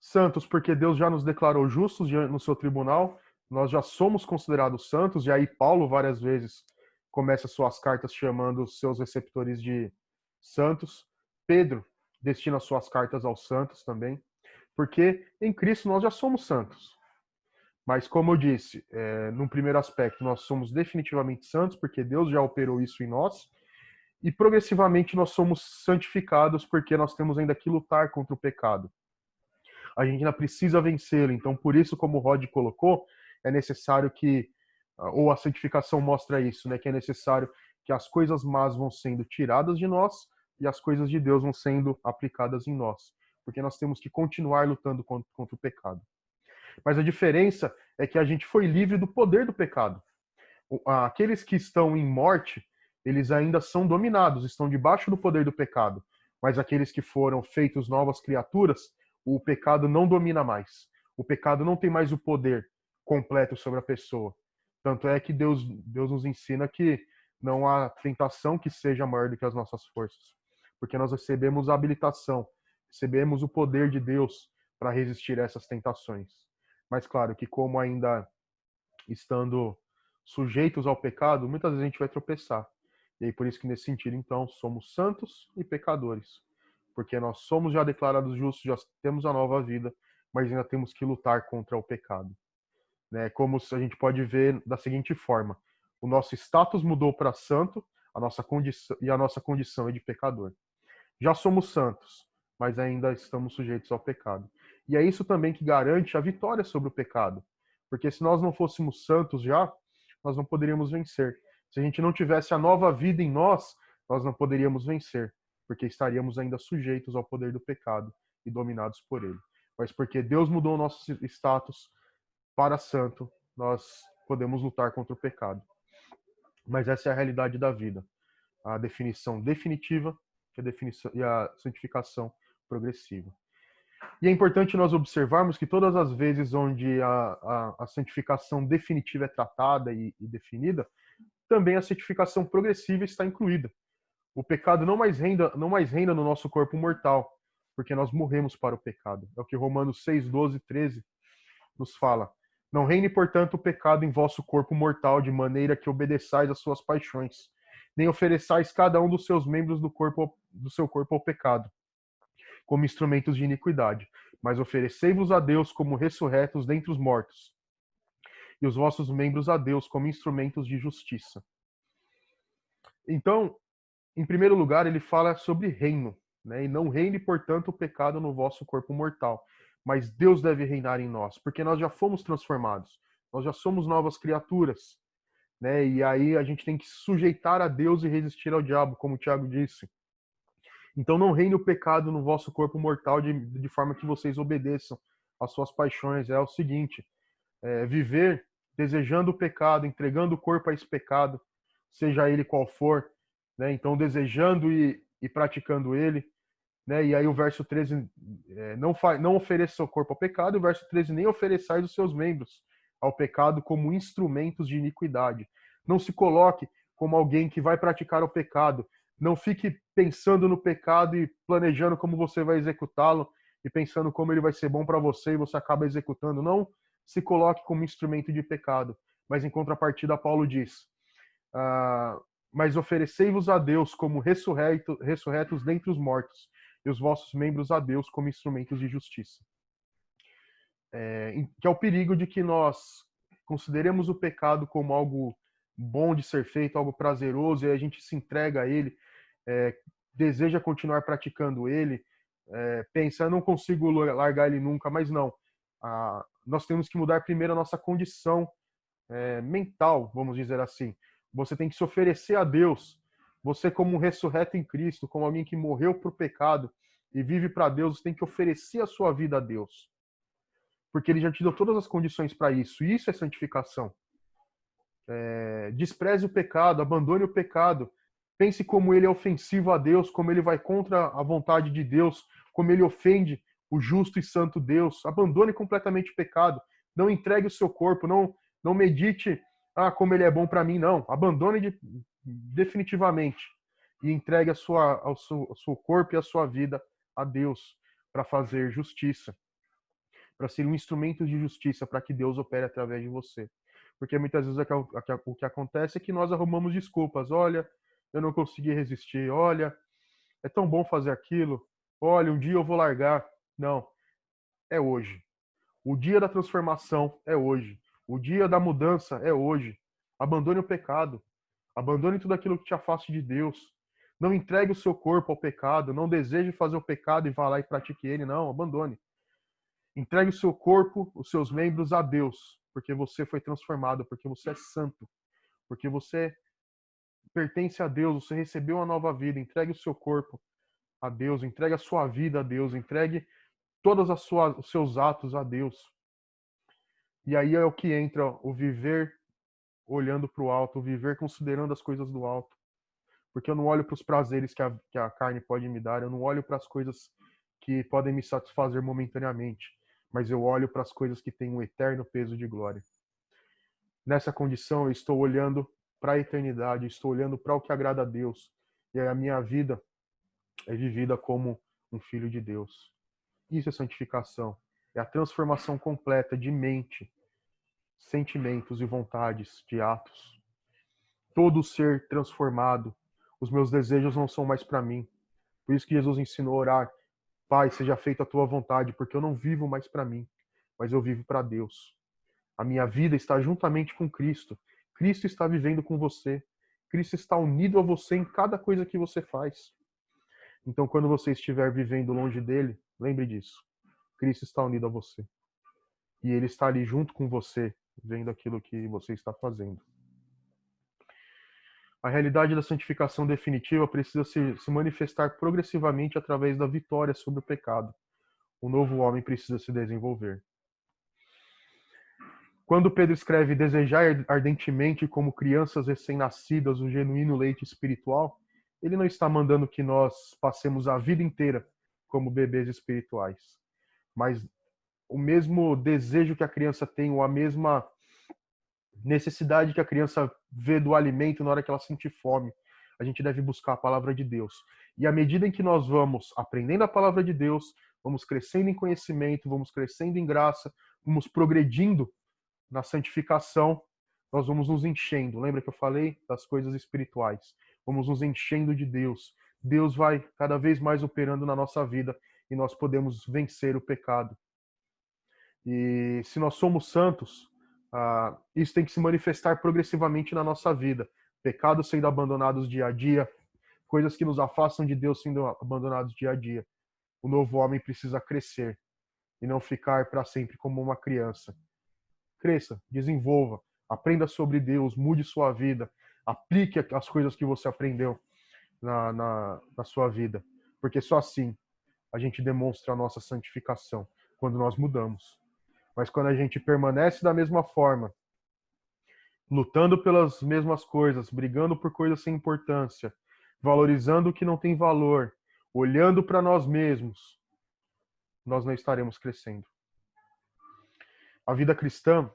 Speaker 1: Santos porque Deus já nos declarou justos no seu tribunal, nós já somos considerados santos, e aí Paulo várias vezes começa suas cartas chamando os seus receptores de santos. Pedro destina suas cartas aos santos também, porque em Cristo nós já somos santos. Mas, como eu disse, num primeiro aspecto, nós somos definitivamente santos, porque Deus já operou isso em nós, e progressivamente nós somos santificados, porque nós temos ainda que lutar contra o pecado. A gente ainda precisa vencê-lo, então, por isso, como o Rod colocou, é necessário ou a santificação mostra isso, né, que é necessário que as coisas más vão sendo tiradas de nós e as coisas de Deus vão sendo aplicadas em nós, porque nós temos que continuar lutando contra o pecado. Mas a diferença é que a gente foi livre do poder do pecado. Aqueles que estão em morte, eles ainda são dominados, estão debaixo do poder do pecado. Mas aqueles que foram feitos novas criaturas, o pecado não domina mais. O pecado não tem mais o poder completo sobre a pessoa. Tanto é que Deus nos ensina que não há tentação que seja maior do que as nossas forças. Porque nós recebemos a habilitação, recebemos o poder de Deus para resistir a essas tentações. Mas claro que como ainda estando sujeitos ao pecado, muitas vezes a gente vai tropeçar. E aí por isso que nesse sentido, então, somos santos e pecadores. Porque nós somos já declarados justos, já temos a nova vida, mas ainda temos que lutar contra o pecado. Né? Como a gente pode ver da seguinte forma: o nosso status mudou para santo, a nossa condição é de pecador. Já somos santos, mas ainda estamos sujeitos ao pecado. E é isso também que garante a vitória sobre o pecado. Porque se nós não fôssemos santos já, nós não poderíamos vencer. Se a gente não tivesse a nova vida em nós, nós não poderíamos vencer, porque estaríamos ainda sujeitos ao poder do pecado e dominados por ele. Mas porque Deus mudou o nosso status para santo, nós podemos lutar contra o pecado. Mas essa é a realidade da vida. A definição definitiva e a santificação progressiva. E é importante nós observarmos que todas as vezes onde a santificação definitiva é tratada e definida, também a santificação progressiva está incluída. O pecado não mais reina no nosso corpo mortal, porque nós morremos para o pecado. É o que Romanos 6, 12 e 13 nos fala. Não reine, portanto, o pecado em vosso corpo mortal, de maneira que obedeçais às suas paixões, nem ofereçais cada um dos seus membros do seu corpo ao pecado, como instrumentos de iniquidade, mas oferecei-vos a Deus como ressurretos dentre os mortos, e os vossos membros a Deus como instrumentos de justiça. Então, em primeiro lugar, ele fala sobre reino, né? E não reine, portanto, o pecado no vosso corpo mortal, mas Deus deve reinar em nós, porque nós já fomos transformados, nós já somos novas criaturas, né? E aí a gente tem que sujeitar a Deus e resistir ao diabo, como o Tiago disse. Então não reine o pecado no vosso corpo mortal de forma que vocês obedeçam às suas paixões. É o seguinte, viver desejando o pecado, entregando o corpo a esse pecado, seja ele qual for, né? Então desejando e praticando ele, né? E aí o verso 13, não ofereça seu corpo ao pecado, e o verso 13, nem ofereçais os seus membros ao pecado como instrumentos de iniquidade. Não se coloque como alguém que vai praticar o pecado. Não fique pensando no pecado e planejando como você vai executá-lo e pensando como ele vai ser bom para você e você acaba executando. Não se coloque como instrumento de pecado. Mas em contrapartida, Paulo diz, mas oferecei-vos a Deus como ressurretos dentre os mortos, e os vossos membros a Deus como instrumentos de justiça. Que é o perigo de que nós consideremos o pecado como algo bom de ser feito, algo prazeroso, e a gente se entrega a ele, deseja continuar praticando ele, pensa, eu não consigo largar ele nunca, mas não. Nós temos que mudar primeiro a nossa condição mental, vamos dizer assim. Você tem que se oferecer a Deus. Você, como um ressurreto em Cristo, como alguém que morreu para o pecado e vive para Deus, você tem que oferecer a sua vida a Deus. Porque ele já te deu todas as condições para isso. E isso é santificação. Despreze o pecado, abandone o pecado. Pense como ele é ofensivo a Deus, como ele vai contra a vontade de Deus, como ele ofende o justo e santo Deus. Abandone completamente o pecado. Não entregue o seu corpo, não medite, como ele é bom para mim, não. Abandone definitivamente e entregue o seu corpo e a sua vida a Deus para fazer justiça, para ser um instrumento de justiça, para que Deus opere através de você. Porque muitas vezes o que acontece é que nós arrumamos desculpas. Olha, eu não consegui resistir. Olha, é tão bom fazer aquilo. Olha, um dia eu vou largar. Não, é hoje. O dia da transformação é hoje. O dia da mudança é hoje. Abandone o pecado. Abandone tudo aquilo que te afaste de Deus. Não entregue o seu corpo ao pecado. Não deseje fazer o pecado e vá lá e pratique ele. Não, abandone. Entregue o seu corpo, os seus membros a Deus, porque você foi transformado, porque você é santo, porque você pertence a Deus, você recebeu uma nova vida. Entregue o seu corpo a Deus, entregue a sua vida a Deus, entregue todos os seus atos a Deus. E aí é o que entra o viver olhando para o alto, o viver considerando as coisas do alto. Porque eu não olho para os prazeres que a carne pode me dar, eu não olho para as coisas que podem me satisfazer momentaneamente, mas eu olho para as coisas que têm um eterno peso de glória. Nessa condição, eu estou olhando para a eternidade, estou olhando para o que agrada a Deus, e a minha vida é vivida como um filho de Deus. Isso é santificação, é a transformação completa de mente, sentimentos e vontades, de atos. Todo ser transformado. Os meus desejos não são mais para mim. Por isso que Jesus ensinou a orar: Pai, seja feita a tua vontade, porque eu não vivo mais para mim, mas eu vivo para Deus. A minha vida está juntamente com Cristo. Cristo está vivendo com você. Cristo está unido a você em cada coisa que você faz. Então, quando você estiver vivendo longe dele, lembre disso. Cristo está unido a você. E ele está ali junto com você, vendo aquilo que você está fazendo. A realidade da santificação definitiva precisa se manifestar progressivamente através da vitória sobre o pecado. O novo homem precisa se desenvolver. Quando Pedro escreve desejar ardentemente como crianças recém-nascidas o genuíno leite espiritual, ele não está mandando que nós passemos a vida inteira como bebês espirituais. Mas o mesmo desejo que a criança tem, ou a mesma necessidade que a criança vê do alimento na hora que ela sentir fome, a gente deve buscar a palavra de Deus. E à medida em que nós vamos aprendendo a palavra de Deus, vamos crescendo em conhecimento, vamos crescendo em graça, vamos progredindo na santificação, nós vamos nos enchendo. Lembra que eu falei das coisas espirituais? Vamos nos enchendo de Deus. Deus vai cada vez mais operando na nossa vida e nós podemos vencer o pecado. E se nós somos santos, isso tem que se manifestar progressivamente na nossa vida. Pecados sendo abandonados dia a dia, coisas que nos afastam de Deus sendo abandonados dia a dia. O novo homem precisa crescer e não ficar para sempre como uma criança. Cresça, desenvolva, aprenda sobre Deus, mude sua vida, aplique as coisas que você aprendeu na sua vida. Porque só assim a gente demonstra a nossa santificação, quando nós mudamos. Mas quando a gente permanece da mesma forma, lutando pelas mesmas coisas, brigando por coisas sem importância, valorizando o que não tem valor, olhando para nós mesmos, nós não estaremos crescendo. A vida cristã,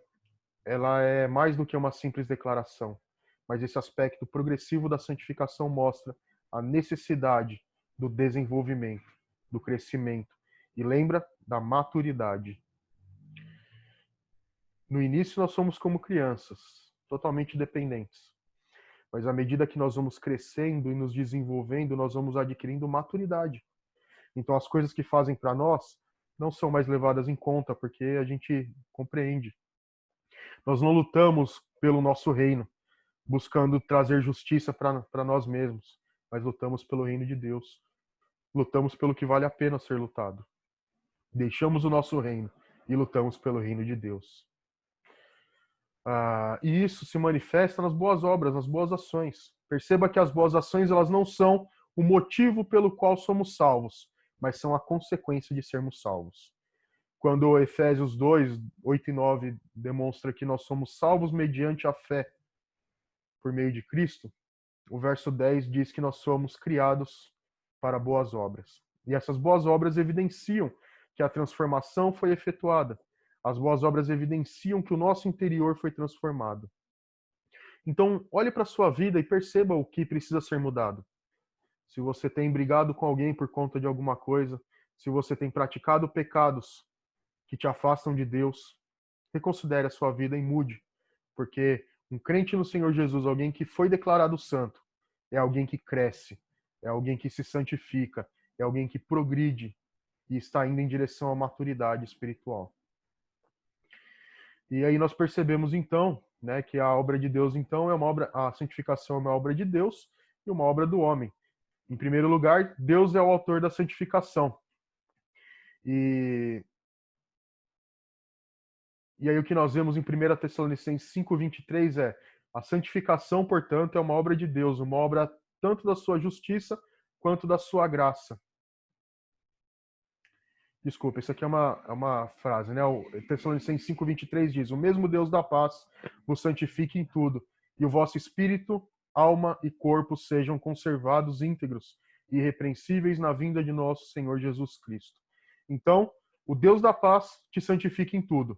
Speaker 1: ela é mais do que uma simples declaração, mas esse aspecto progressivo da santificação mostra a necessidade do desenvolvimento, do crescimento e lembra da maturidade. No início nós somos como crianças, totalmente dependentes. Mas à medida que nós vamos crescendo e nos desenvolvendo, nós vamos adquirindo maturidade. Então as coisas que fazem para nós não são mais levadas em conta, porque a gente compreende. Nós não lutamos pelo nosso reino, buscando trazer justiça para nós mesmos, mas lutamos pelo reino de Deus. Lutamos pelo que vale a pena ser lutado. Deixamos o nosso reino e lutamos pelo reino de Deus. E isso se manifesta nas boas obras, nas boas ações. Perceba que as boas ações, elas não são o motivo pelo qual somos salvos, mas são a consequência de sermos salvos. Quando Efésios 2, 8 e 9 demonstra que nós somos salvos mediante a fé por meio de Cristo, o verso 10 diz que nós somos criados para boas obras. E essas boas obras evidenciam que a transformação foi efetuada. As boas obras evidenciam que o nosso interior foi transformado. Então, olhe para a sua vida e perceba o que precisa ser mudado. Se você tem brigado com alguém por conta de alguma coisa, se você tem praticado pecados que te afastam de Deus, reconsidere a sua vida e mude. Porque um crente no Senhor Jesus, alguém que foi declarado santo, é alguém que cresce, é alguém que se santifica, é alguém que progride e está indo em direção à maturidade espiritual. E aí nós percebemos então, né, que a obra de Deus então é uma obra, a santificação é uma obra de Deus e uma obra do homem. Em primeiro lugar, Deus é o autor da santificação. E aí o que nós vemos em 1 Tessalonicenses 5:23 é: a santificação, portanto, é uma obra de Deus, uma obra tanto da sua justiça quanto da sua graça. Desculpa, isso aqui é uma frase, né? O Tessalonicenses 5:23 diz: o mesmo Deus da paz vos santifique em tudo, e o vosso espírito, alma e corpo sejam conservados íntegros e irrepreensíveis na vinda de nosso Senhor Jesus Cristo. Então, o Deus da paz te santifique em tudo.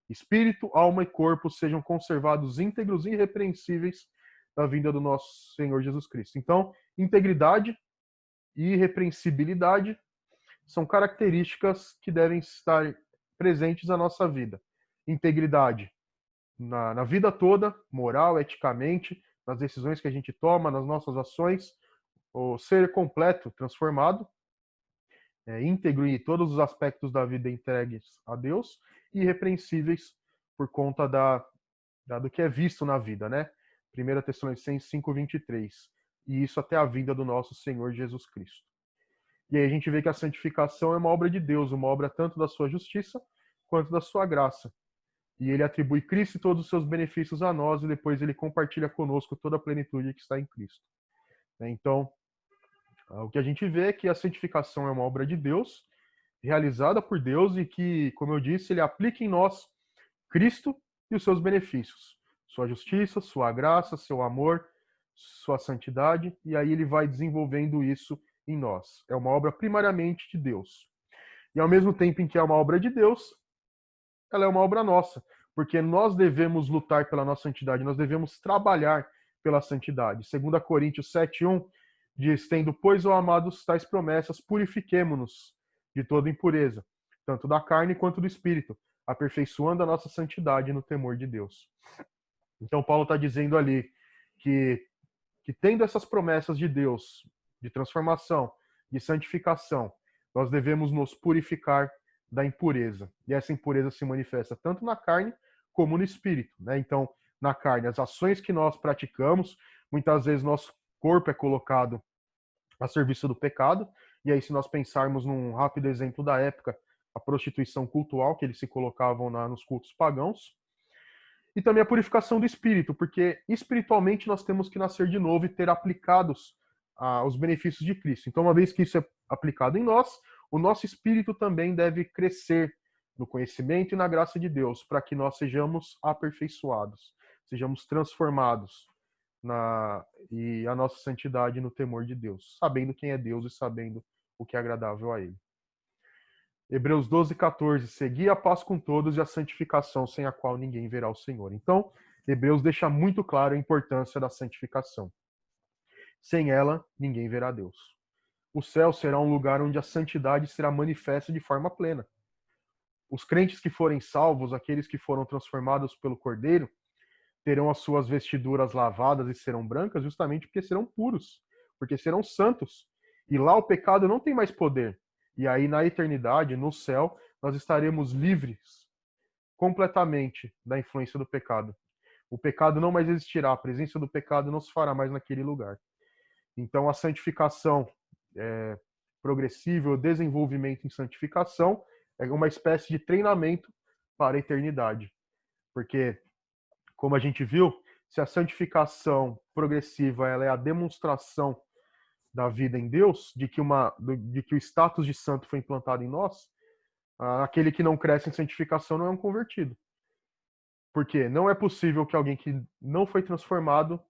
Speaker 1: Espírito, alma e corpo sejam conservados íntegros e irrepreensíveis na vinda do nosso Senhor Jesus Cristo. Então, integridade e irrepreensibilidade são características que devem estar presentes na nossa vida. Integridade na vida toda, moral, eticamente, nas decisões que a gente toma, nas nossas ações, o ser completo, transformado, íntegro em todos os aspectos da vida entregues a Deus, e irrepreensíveis por conta do que é visto na vida, né? 1 Tessalonicenses 5:23. E isso até a vinda do nosso Senhor Jesus Cristo. E aí a gente vê que a santificação é uma obra de Deus, uma obra tanto da sua justiça quanto da sua graça. E ele atribui Cristo e todos os seus benefícios a nós e depois ele compartilha conosco toda a plenitude que está em Cristo. Então, o que a gente vê é que a santificação é uma obra de Deus, realizada por Deus e que, como eu disse, ele aplica em nós Cristo e os seus benefícios. Sua justiça, sua graça, seu amor, sua santidade, e aí ele vai desenvolvendo isso em nós. É uma obra primariamente de Deus. E ao mesmo tempo em que é uma obra de Deus, ela é uma obra nossa, porque nós devemos lutar pela nossa santidade, nós devemos trabalhar pela santidade. 2 Coríntios 7:1 diz: tendo, pois, ó amados, tais promessas, purifiquemo-nos de toda impureza, tanto da carne quanto do espírito, aperfeiçoando a nossa santidade no temor de Deus. Então Paulo está dizendo ali que tendo essas promessas de Deus, de transformação, de santificação, nós devemos nos purificar da impureza. E essa impureza se manifesta tanto na carne como no espírito, né? Então, na carne, as ações que nós praticamos, muitas vezes nosso corpo é colocado a serviço do pecado, e aí se nós pensarmos num rápido exemplo da época, a prostituição cultural, que eles se colocavam nos cultos pagãos, e também a purificação do espírito, porque espiritualmente nós temos que nascer de novo e ter aplicados os benefícios de Cristo. Então, uma vez que isso é aplicado em nós, o nosso espírito também deve crescer no conhecimento e na graça de Deus, para que nós sejamos aperfeiçoados, sejamos transformados e a nossa santidade no temor de Deus, sabendo quem é Deus e sabendo o que é agradável a Ele. Hebreus 12:14, segui a paz com todos e a santificação, sem a qual ninguém verá o Senhor. Então, Hebreus deixa muito claro a importância da santificação. Sem ela, ninguém verá Deus. O céu será um lugar onde a santidade será manifesta de forma plena. Os crentes que forem salvos, aqueles que foram transformados pelo Cordeiro, terão as suas vestiduras lavadas e serão brancas justamente porque serão puros, porque serão santos. E lá o pecado não tem mais poder. E aí na eternidade, no céu, nós estaremos livres completamente da influência do pecado. O pecado não mais existirá, a presença do pecado não se fará mais naquele lugar. Então a santificação progressiva, o desenvolvimento em santificação é uma espécie de treinamento para a eternidade. Porque, como a gente viu, se a santificação progressiva ela é a demonstração da vida em Deus, de que o status de santo foi implantado em nós, aquele que não cresce em santificação não é um convertido. Porque não é possível que alguém que não foi transformado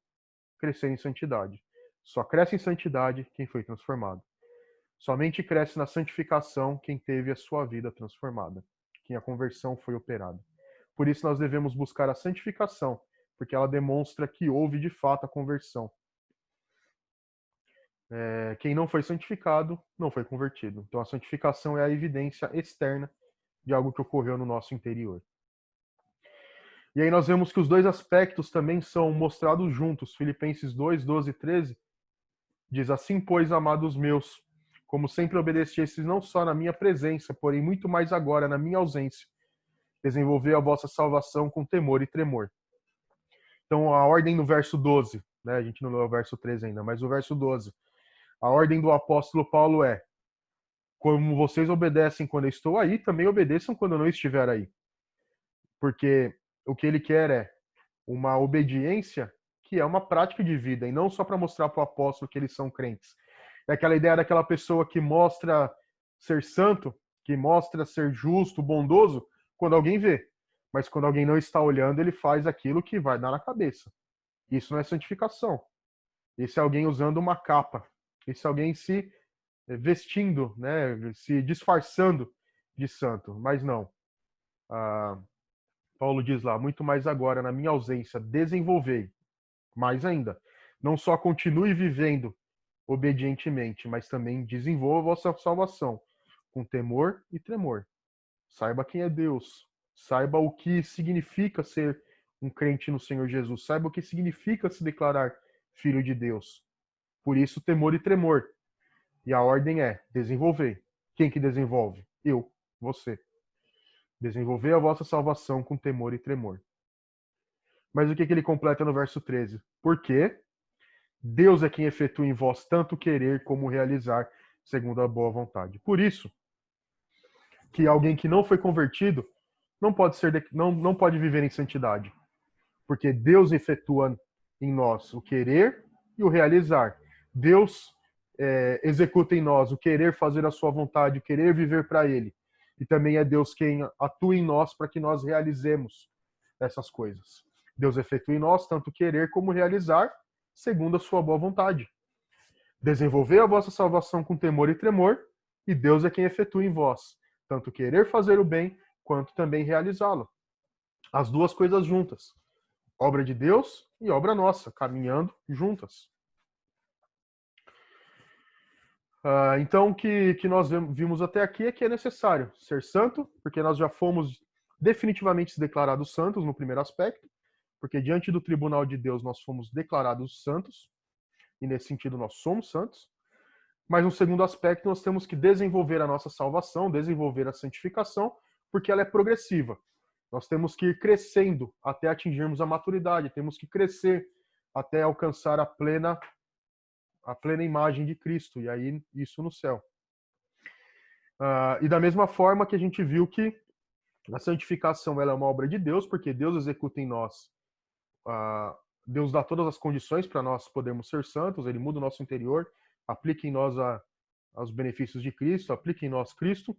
Speaker 1: crescer em santidade. Só cresce em santidade quem foi transformado. Somente cresce na santificação quem teve a sua vida transformada, quem a conversão foi operada. Por isso nós devemos buscar a santificação, porque ela demonstra que houve de fato a conversão. Quem não foi santificado não foi convertido. Então a santificação é a evidência externa de algo que ocorreu no nosso interior. E aí nós vemos que os dois aspectos também são mostrados juntos. Filipenses 2, 12 e 13 diz: assim, pois, amados meus, como sempre obedecestes não só na minha presença, porém muito mais agora na minha ausência, desenvolvei a vossa salvação com temor e tremor. Então a ordem no verso 12, né? A gente não leu o verso 13 ainda, mas o verso 12. A ordem do apóstolo Paulo é: como vocês obedecem quando eu estou aí, também obedeçam quando eu não estiver aí. Porque o que ele quer é uma obediência que é uma prática de vida, e não só para mostrar para o apóstolo que eles são crentes. É aquela ideia daquela pessoa que mostra ser santo, que mostra ser justo, bondoso, quando alguém vê. Mas quando alguém não está olhando, ele faz aquilo que vai dar na cabeça. Isso não é santificação. Esse é alguém usando uma capa. Esse é alguém se vestindo, né, se disfarçando de santo. Mas não. Paulo diz lá: muito mais agora, na minha ausência, desenvolvei. Mais ainda, não só continue vivendo obedientemente, mas também desenvolva a vossa salvação com temor e tremor. Saiba quem é Deus. Saiba o que significa ser um crente no Senhor Jesus. Saiba o que significa se declarar filho de Deus. Por isso, temor e tremor. E a ordem é desenvolver. Quem que desenvolve? Eu, você. Desenvolver a vossa salvação com temor e tremor. Mas o que ele completa no verso 13? Porque Deus é quem efetua em vós tanto querer como realizar, segundo a boa vontade. Por isso, que alguém que não foi convertido não pode viver em santidade. Porque Deus efetua em nós o querer e o realizar. Deus executa em nós o querer fazer a sua vontade, o querer viver para Ele. E também é Deus quem atua em nós para que nós realizemos essas coisas. Deus efetua em nós tanto querer como realizar, segundo a sua boa vontade. Desenvolver a vossa salvação com temor e tremor, e Deus é quem efetua em vós tanto querer fazer o bem, quanto também realizá-lo. As duas coisas juntas. Obra de Deus e obra nossa, caminhando juntas. Então, o que nós vimos até aqui é que é necessário ser santo, porque nós já fomos definitivamente declarados santos no primeiro aspecto, porque diante do tribunal de Deus nós fomos declarados santos, e nesse sentido nós somos santos. Mas no segundo aspecto nós temos que desenvolver a nossa salvação, desenvolver a santificação, porque ela é progressiva. Nós temos que ir crescendo até atingirmos a maturidade, temos que crescer até alcançar a plena imagem de Cristo, e aí isso no céu. E da mesma forma que a gente viu que a santificação ela é uma obra de Deus, porque Deus executa em nós, Deus dá todas as condições para nós podermos ser santos, Ele muda o nosso interior, aplica em nós os benefícios de Cristo, aplica em nós Cristo,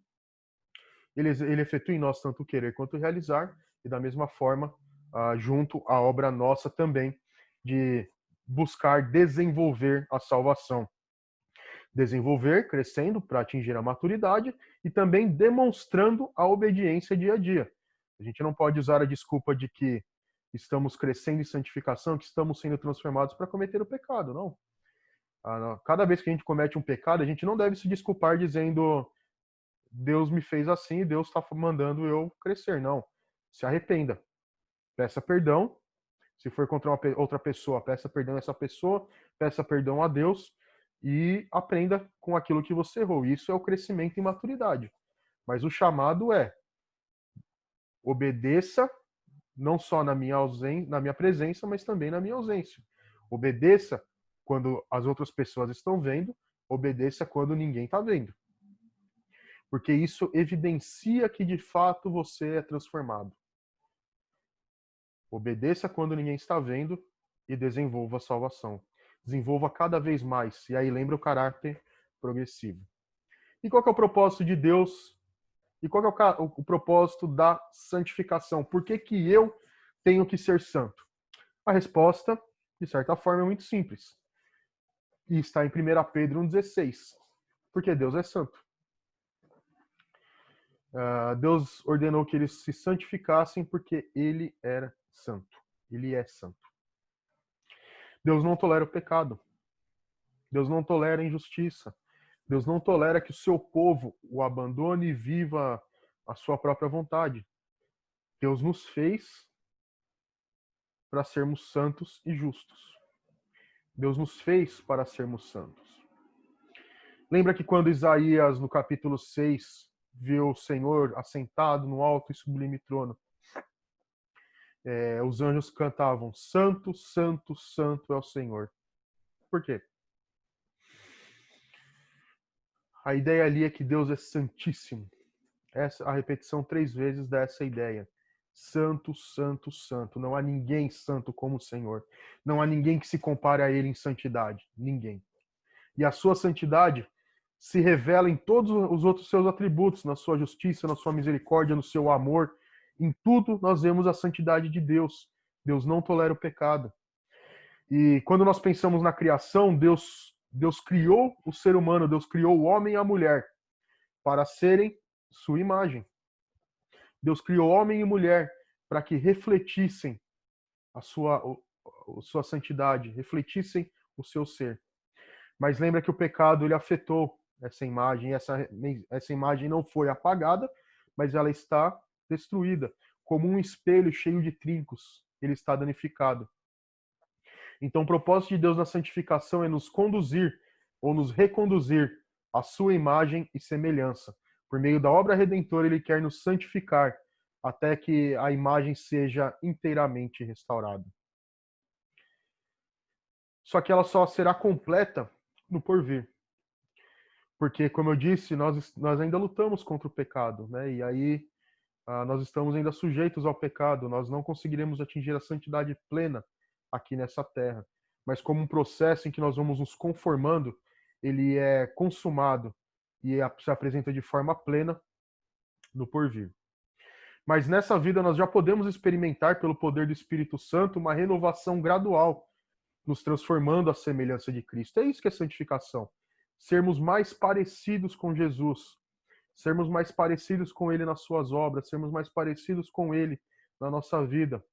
Speaker 1: ele efetua em nós tanto o querer quanto o realizar, e da mesma forma, junto à obra nossa também, de buscar desenvolver a salvação. Desenvolver, crescendo para atingir a maturidade e também demonstrando a obediência dia a dia. A gente não pode usar a desculpa de que estamos crescendo em santificação, que estamos sendo transformados para cometer o pecado, não. Cada vez que a gente comete um pecado, a gente não deve se desculpar dizendo Deus me fez assim e Deus está mandando eu crescer. Não. Se arrependa. Peça perdão Se for contra outra pessoa, peça perdão a essa pessoa, peça perdão a Deus e aprenda com aquilo que você errou. Isso é o crescimento em maturidade. Mas o chamado é: obedeça não só na minha presença, mas também na minha ausência. Obedeça quando as outras pessoas estão vendo, obedeça quando ninguém está vendo. Porque isso evidencia que de fato você é transformado. Obedeça quando ninguém está vendo e desenvolva a salvação. Desenvolva cada vez mais. E aí lembra o caráter progressivo. E qual que é o propósito de Deus? E qual que é o propósito da santificação? Por que que eu tenho que ser santo? A resposta, de certa forma, é muito simples. E está em 1 Pedro 1,16. Porque Deus é santo. Deus ordenou que eles se santificassem porque ele era santo. Ele é santo. Deus não tolera o pecado. Deus não tolera a injustiça. Deus não tolera que o seu povo o abandone e viva a sua própria vontade. Deus nos fez para sermos santos e justos. Deus nos fez para sermos santos. Lembra que quando Isaías, no capítulo 6, viu o Senhor assentado no alto e sublime trono, os anjos cantavam: Santo, Santo, Santo é o Senhor. Por quê? A ideia ali é que Deus é santíssimo. A repetição 3 vezes dá essa ideia. Santo, Santo, Santo. Não há ninguém santo como o Senhor. Não há ninguém que se compare a Ele em santidade. Ninguém. E a sua santidade se revela em todos os outros seus atributos, na sua justiça, na sua misericórdia, no seu amor. Em tudo nós vemos a santidade de Deus. Deus não tolera o pecado. E quando nós pensamos na criação, Deus criou o ser humano, Deus criou o homem e a mulher para serem sua imagem. Deus criou homem e mulher para que refletissem a sua santidade, refletissem o seu ser. Mas lembra que o pecado ele afetou essa imagem, essa imagem não foi apagada, mas ela está destruída. Como um espelho cheio de trincos, ele está danificado. Então, o propósito de Deus na santificação é nos conduzir ou nos reconduzir à sua imagem e semelhança. Por meio da obra redentora, ele quer nos santificar até que a imagem seja inteiramente restaurada. Só que ela só será completa no porvir. Porque, como eu disse, nós ainda lutamos contra o pecado, né? E aí nós estamos ainda sujeitos ao pecado, nós não conseguiremos atingir a santidade plena aqui nessa terra. Mas como um processo em que nós vamos nos conformando, ele é consumado e se apresenta de forma plena no porvir. Mas nessa vida nós já podemos experimentar, pelo poder do Espírito Santo, uma renovação gradual, nos transformando à semelhança de Cristo. É isso que é santificação. Sermos mais parecidos com Jesus, sermos mais parecidos com Ele nas suas obras, sermos mais parecidos com Ele na nossa vida.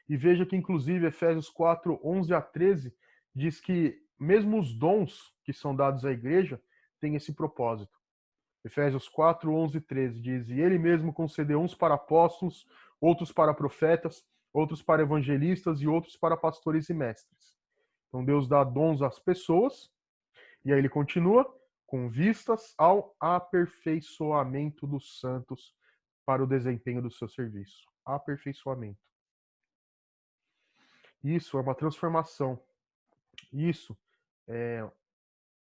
Speaker 1: E veja que, inclusive, Efésios 4, 11 a 13, diz que mesmo os dons que são dados à igreja têm esse propósito. Efésios 4, 11 e 13 diz: E Ele mesmo concedeu uns para apóstolos, outros para profetas, outros para evangelistas e outros para pastores e mestres. Então Deus dá dons às pessoas, e aí ele continua, com vistas ao aperfeiçoamento dos santos para o desempenho do seu serviço. Aperfeiçoamento. Isso é uma transformação. Isso é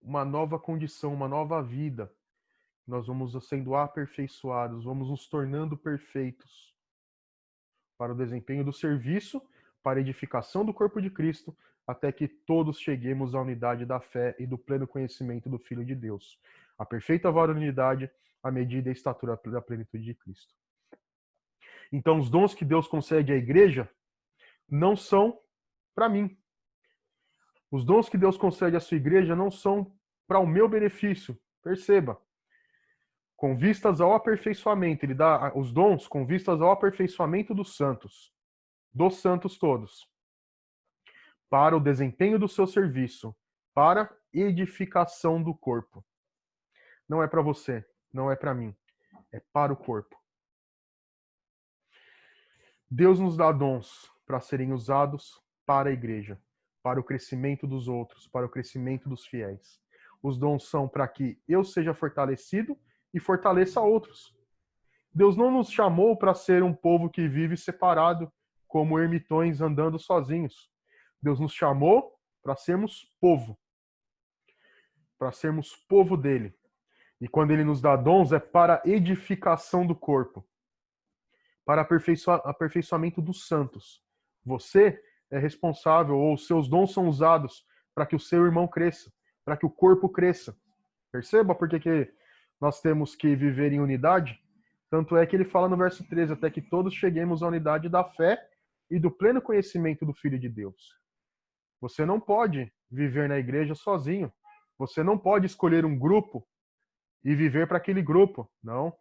Speaker 1: uma nova condição, uma nova vida. Nós vamos sendo aperfeiçoados, vamos nos tornando perfeitos para o desempenho do serviço, para a edificação do corpo de Cristo, até que todos cheguemos à unidade da fé e do pleno conhecimento do Filho de Deus. A perfeita varonilidade, a medida e a estatura da plenitude de Cristo. Então, os dons que Deus concede à igreja não são para mim. Os dons que Deus concede à sua igreja não são para o meu benefício. Perceba. Com vistas ao aperfeiçoamento. Ele dá os dons com vistas ao aperfeiçoamento dos santos todos, para o desempenho do seu serviço, para edificação do corpo. Não é para você, não é para mim, é para o corpo. Deus nos dá dons para serem usados para a igreja, para o crescimento dos outros, para o crescimento dos fiéis. Os dons são para que eu seja fortalecido e fortaleça outros. Deus não nos chamou para ser um povo que vive separado, como ermitões andando sozinhos. Deus nos chamou para sermos povo dele. E quando ele nos dá dons, é para edificação do corpo, para aperfeiçoamento dos santos. Você é responsável, ou seus dons são usados para que o seu irmão cresça, para que o corpo cresça. Perceba por que nós temos que viver em unidade? Tanto é que ele fala no verso 13, até que todos cheguemos à unidade da fé e do pleno conhecimento do Filho de Deus. Você não pode viver na igreja sozinho. Você não pode escolher um grupo e viver para aquele grupo. Não.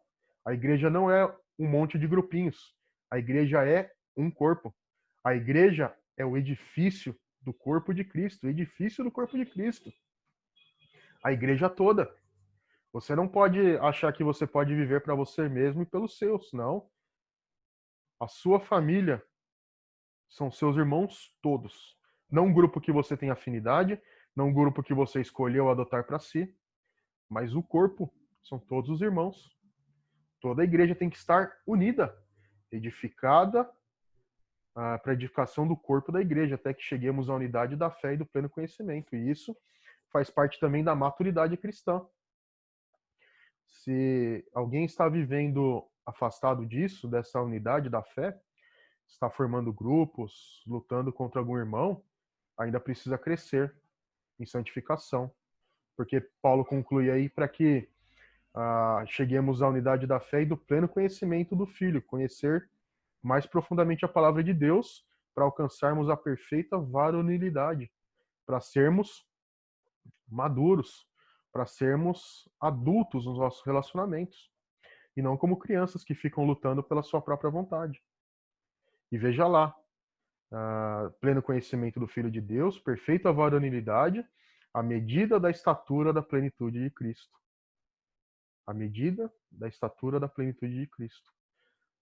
Speaker 1: A igreja não é um monte de grupinhos. A igreja é um corpo. A igreja é o edifício do corpo de Cristo, o edifício do corpo de Cristo. A igreja toda. Você não pode achar que você pode viver para você mesmo e pelos seus, não. A sua família são seus irmãos todos. Não um grupo que você tem afinidade, não um grupo que você escolheu adotar para si, mas o corpo são todos os irmãos. Toda a igreja tem que estar unida, edificada para a edificação do corpo da igreja, até que cheguemos à unidade da fé e do pleno conhecimento. E isso faz parte também da maturidade cristã. Se alguém está vivendo afastado disso, dessa unidade da fé, está formando grupos, lutando contra algum irmão, ainda precisa crescer em santificação. Porque Paulo conclui aí para que cheguemos à unidade da fé e do pleno conhecimento do Filho, conhecer mais profundamente a palavra de Deus, para alcançarmos a perfeita varonilidade, para sermos maduros, para sermos adultos nos nossos relacionamentos, e não como crianças que ficam lutando pela sua própria vontade. E veja lá, pleno conhecimento do Filho de Deus, perfeita varonilidade, à medida da estatura da plenitude de Cristo. À medida da estatura da plenitude de Cristo.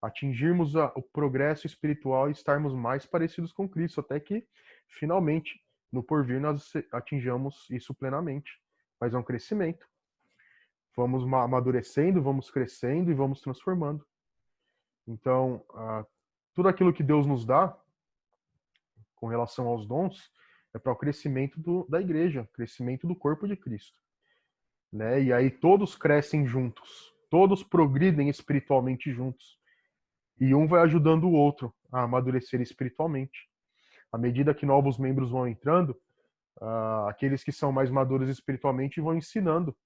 Speaker 1: Atingirmos o progresso espiritual e estarmos mais parecidos com Cristo, até que, finalmente, no porvir, nós atinjamos isso plenamente. Mas é um crescimento. Vamos amadurecendo, vamos crescendo e vamos transformando. Então, tudo aquilo que Deus nos dá, com relação aos dons, é para o crescimento da igreja, crescimento do corpo de Cristo. Né? E aí todos crescem juntos, todos progridem espiritualmente juntos. E um vai ajudando o outro a amadurecer espiritualmente. À medida que novos membros vão entrando, aqueles que são mais maduros espiritualmente vão ensinando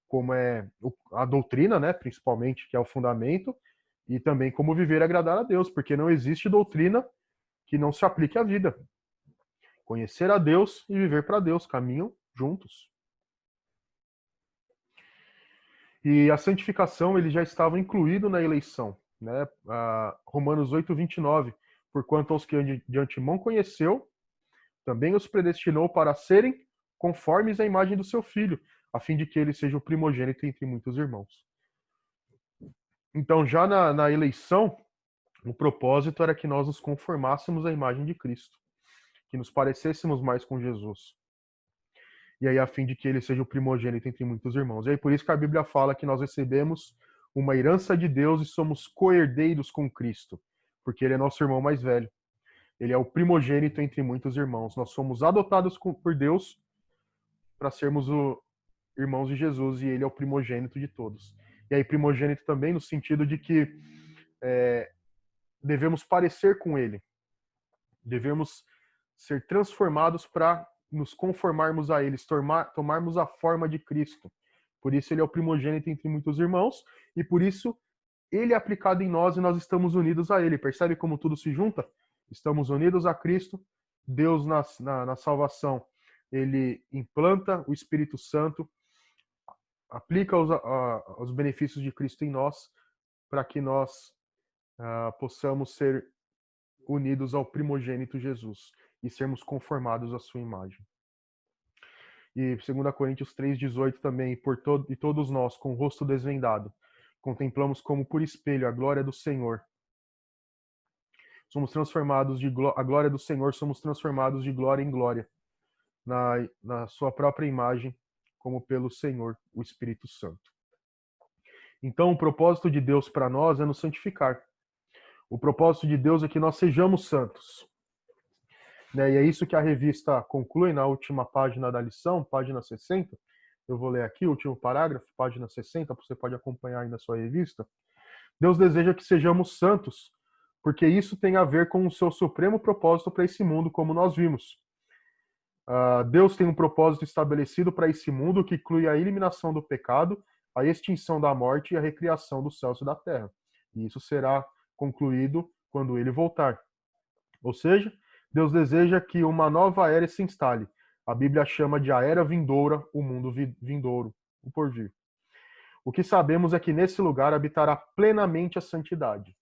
Speaker 1: como é a doutrina, né, principalmente, que é o fundamento, e também como viver e agradar a Deus, porque não existe doutrina que não se aplique à vida. Conhecer a Deus e viver para Deus caminham juntos. E a santificação ele já estava incluído na eleição. Né? Romanos 8:29, porquanto aos que de antemão conheceu, também os predestinou para serem conformes à imagem do seu Filho, a fim de que ele seja o primogênito entre muitos irmãos. Então, já na eleição, o propósito era que nós nos conformássemos à imagem de Cristo, que nos parecêssemos mais com Jesus. E aí, a fim de que ele seja o primogênito entre muitos irmãos. E aí, por isso que a Bíblia fala que nós recebemos uma herança de Deus e somos co-herdeiros com Cristo, porque ele é nosso irmão mais velho. Ele é o primogênito entre muitos irmãos. Nós somos adotados por Deus para sermos irmãos de Jesus, e ele é o primogênito de todos. E aí, primogênito também no sentido de que devemos parecer com ele. Devemos ser transformados para nos conformarmos a eles, tomarmos a forma de Cristo. Por isso ele é o primogênito entre muitos irmãos, e por isso ele é aplicado em nós e nós estamos unidos a ele. Percebe como tudo se junta? Estamos unidos a Cristo, Deus na salvação, ele implanta o Espírito Santo, aplica os benefícios de Cristo em nós, para que nós possamos ser unidos ao primogênito Jesus e sermos conformados à sua imagem. E 2 Coríntios 3:18 também, e todos nós, com o rosto desvendado, contemplamos como por espelho a glória do Senhor. somos transformados a glória do Senhor, somos transformados de glória em glória, na sua própria imagem, como pelo Senhor, o Espírito Santo. Então, o propósito de Deus para nós é nos santificar. O propósito de Deus é que nós sejamos santos. Né? E é isso que a revista conclui na última página da lição, página 60. Eu vou ler aqui o último parágrafo, página 60, você pode acompanhar aí na sua revista. Deus deseja que sejamos santos, porque isso tem a ver com o seu supremo propósito para esse mundo, como nós vimos. Deus tem um propósito estabelecido para esse mundo que inclui a eliminação do pecado, a extinção da morte e a recriação dos céus e da terra. E isso será concluído quando ele voltar. Ou seja, Deus deseja que uma nova era se instale. A Bíblia chama de a era vindoura, o mundo vindouro, o porvir. O que sabemos é que nesse lugar habitará plenamente a santidade.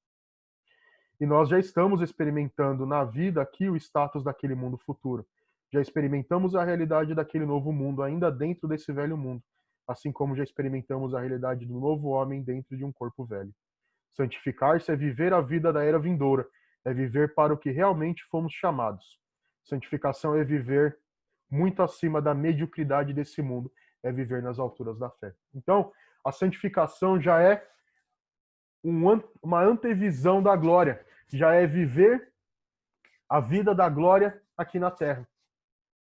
Speaker 1: E nós já estamos experimentando na vida aqui o status daquele mundo futuro. Já experimentamos a realidade daquele novo mundo ainda dentro desse velho mundo, assim como já experimentamos a realidade do novo homem dentro de um corpo velho. Santificar-se é viver a vida da era vindoura, é viver para o que realmente fomos chamados. Santificação é viver muito acima da mediocridade desse mundo, é viver nas alturas da fé. Então, a santificação já é uma antevisão da glória, já é viver a vida da glória aqui na terra.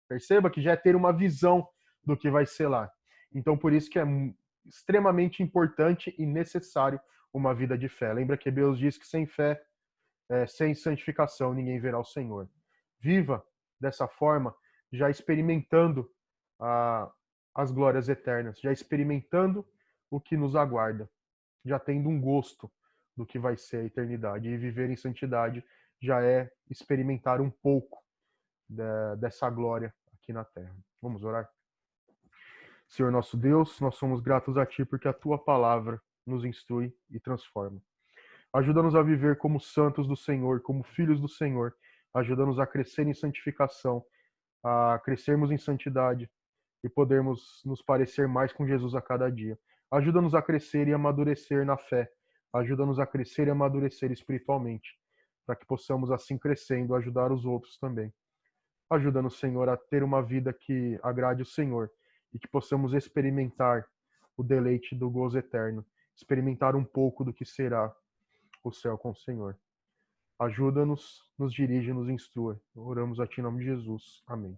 Speaker 1: Perceba que já é ter uma visão do que vai ser lá. Então, por isso que é extremamente importante e necessário uma vida de fé. Lembra que Deus diz que sem fé, sem santificação, ninguém verá o Senhor. Viva dessa forma, já experimentando as glórias eternas, já experimentando o que nos aguarda, já tendo um gosto do que vai ser a eternidade. E viver em santidade já é experimentar um pouco dessa glória aqui na terra. Vamos orar? Senhor nosso Deus, nós somos gratos a Ti porque a Tua palavra nos instrui e transforma. Ajuda-nos a viver como santos do Senhor, como filhos do Senhor. Ajuda-nos a crescer em santificação, a crescermos em santidade e podermos nos parecer mais com Jesus a cada dia. Ajuda-nos a crescer e amadurecer na fé. Ajuda-nos a crescer e amadurecer espiritualmente, para que possamos, assim crescendo, ajudar os outros também. Ajuda-nos, Senhor, a ter uma vida que agrade o Senhor e que possamos experimentar o deleite do gozo eterno, experimentar um pouco do que será o céu com o Senhor. Ajuda-nos, nos dirige, nos instrua. Oramos a Ti em nome de Jesus. Amém.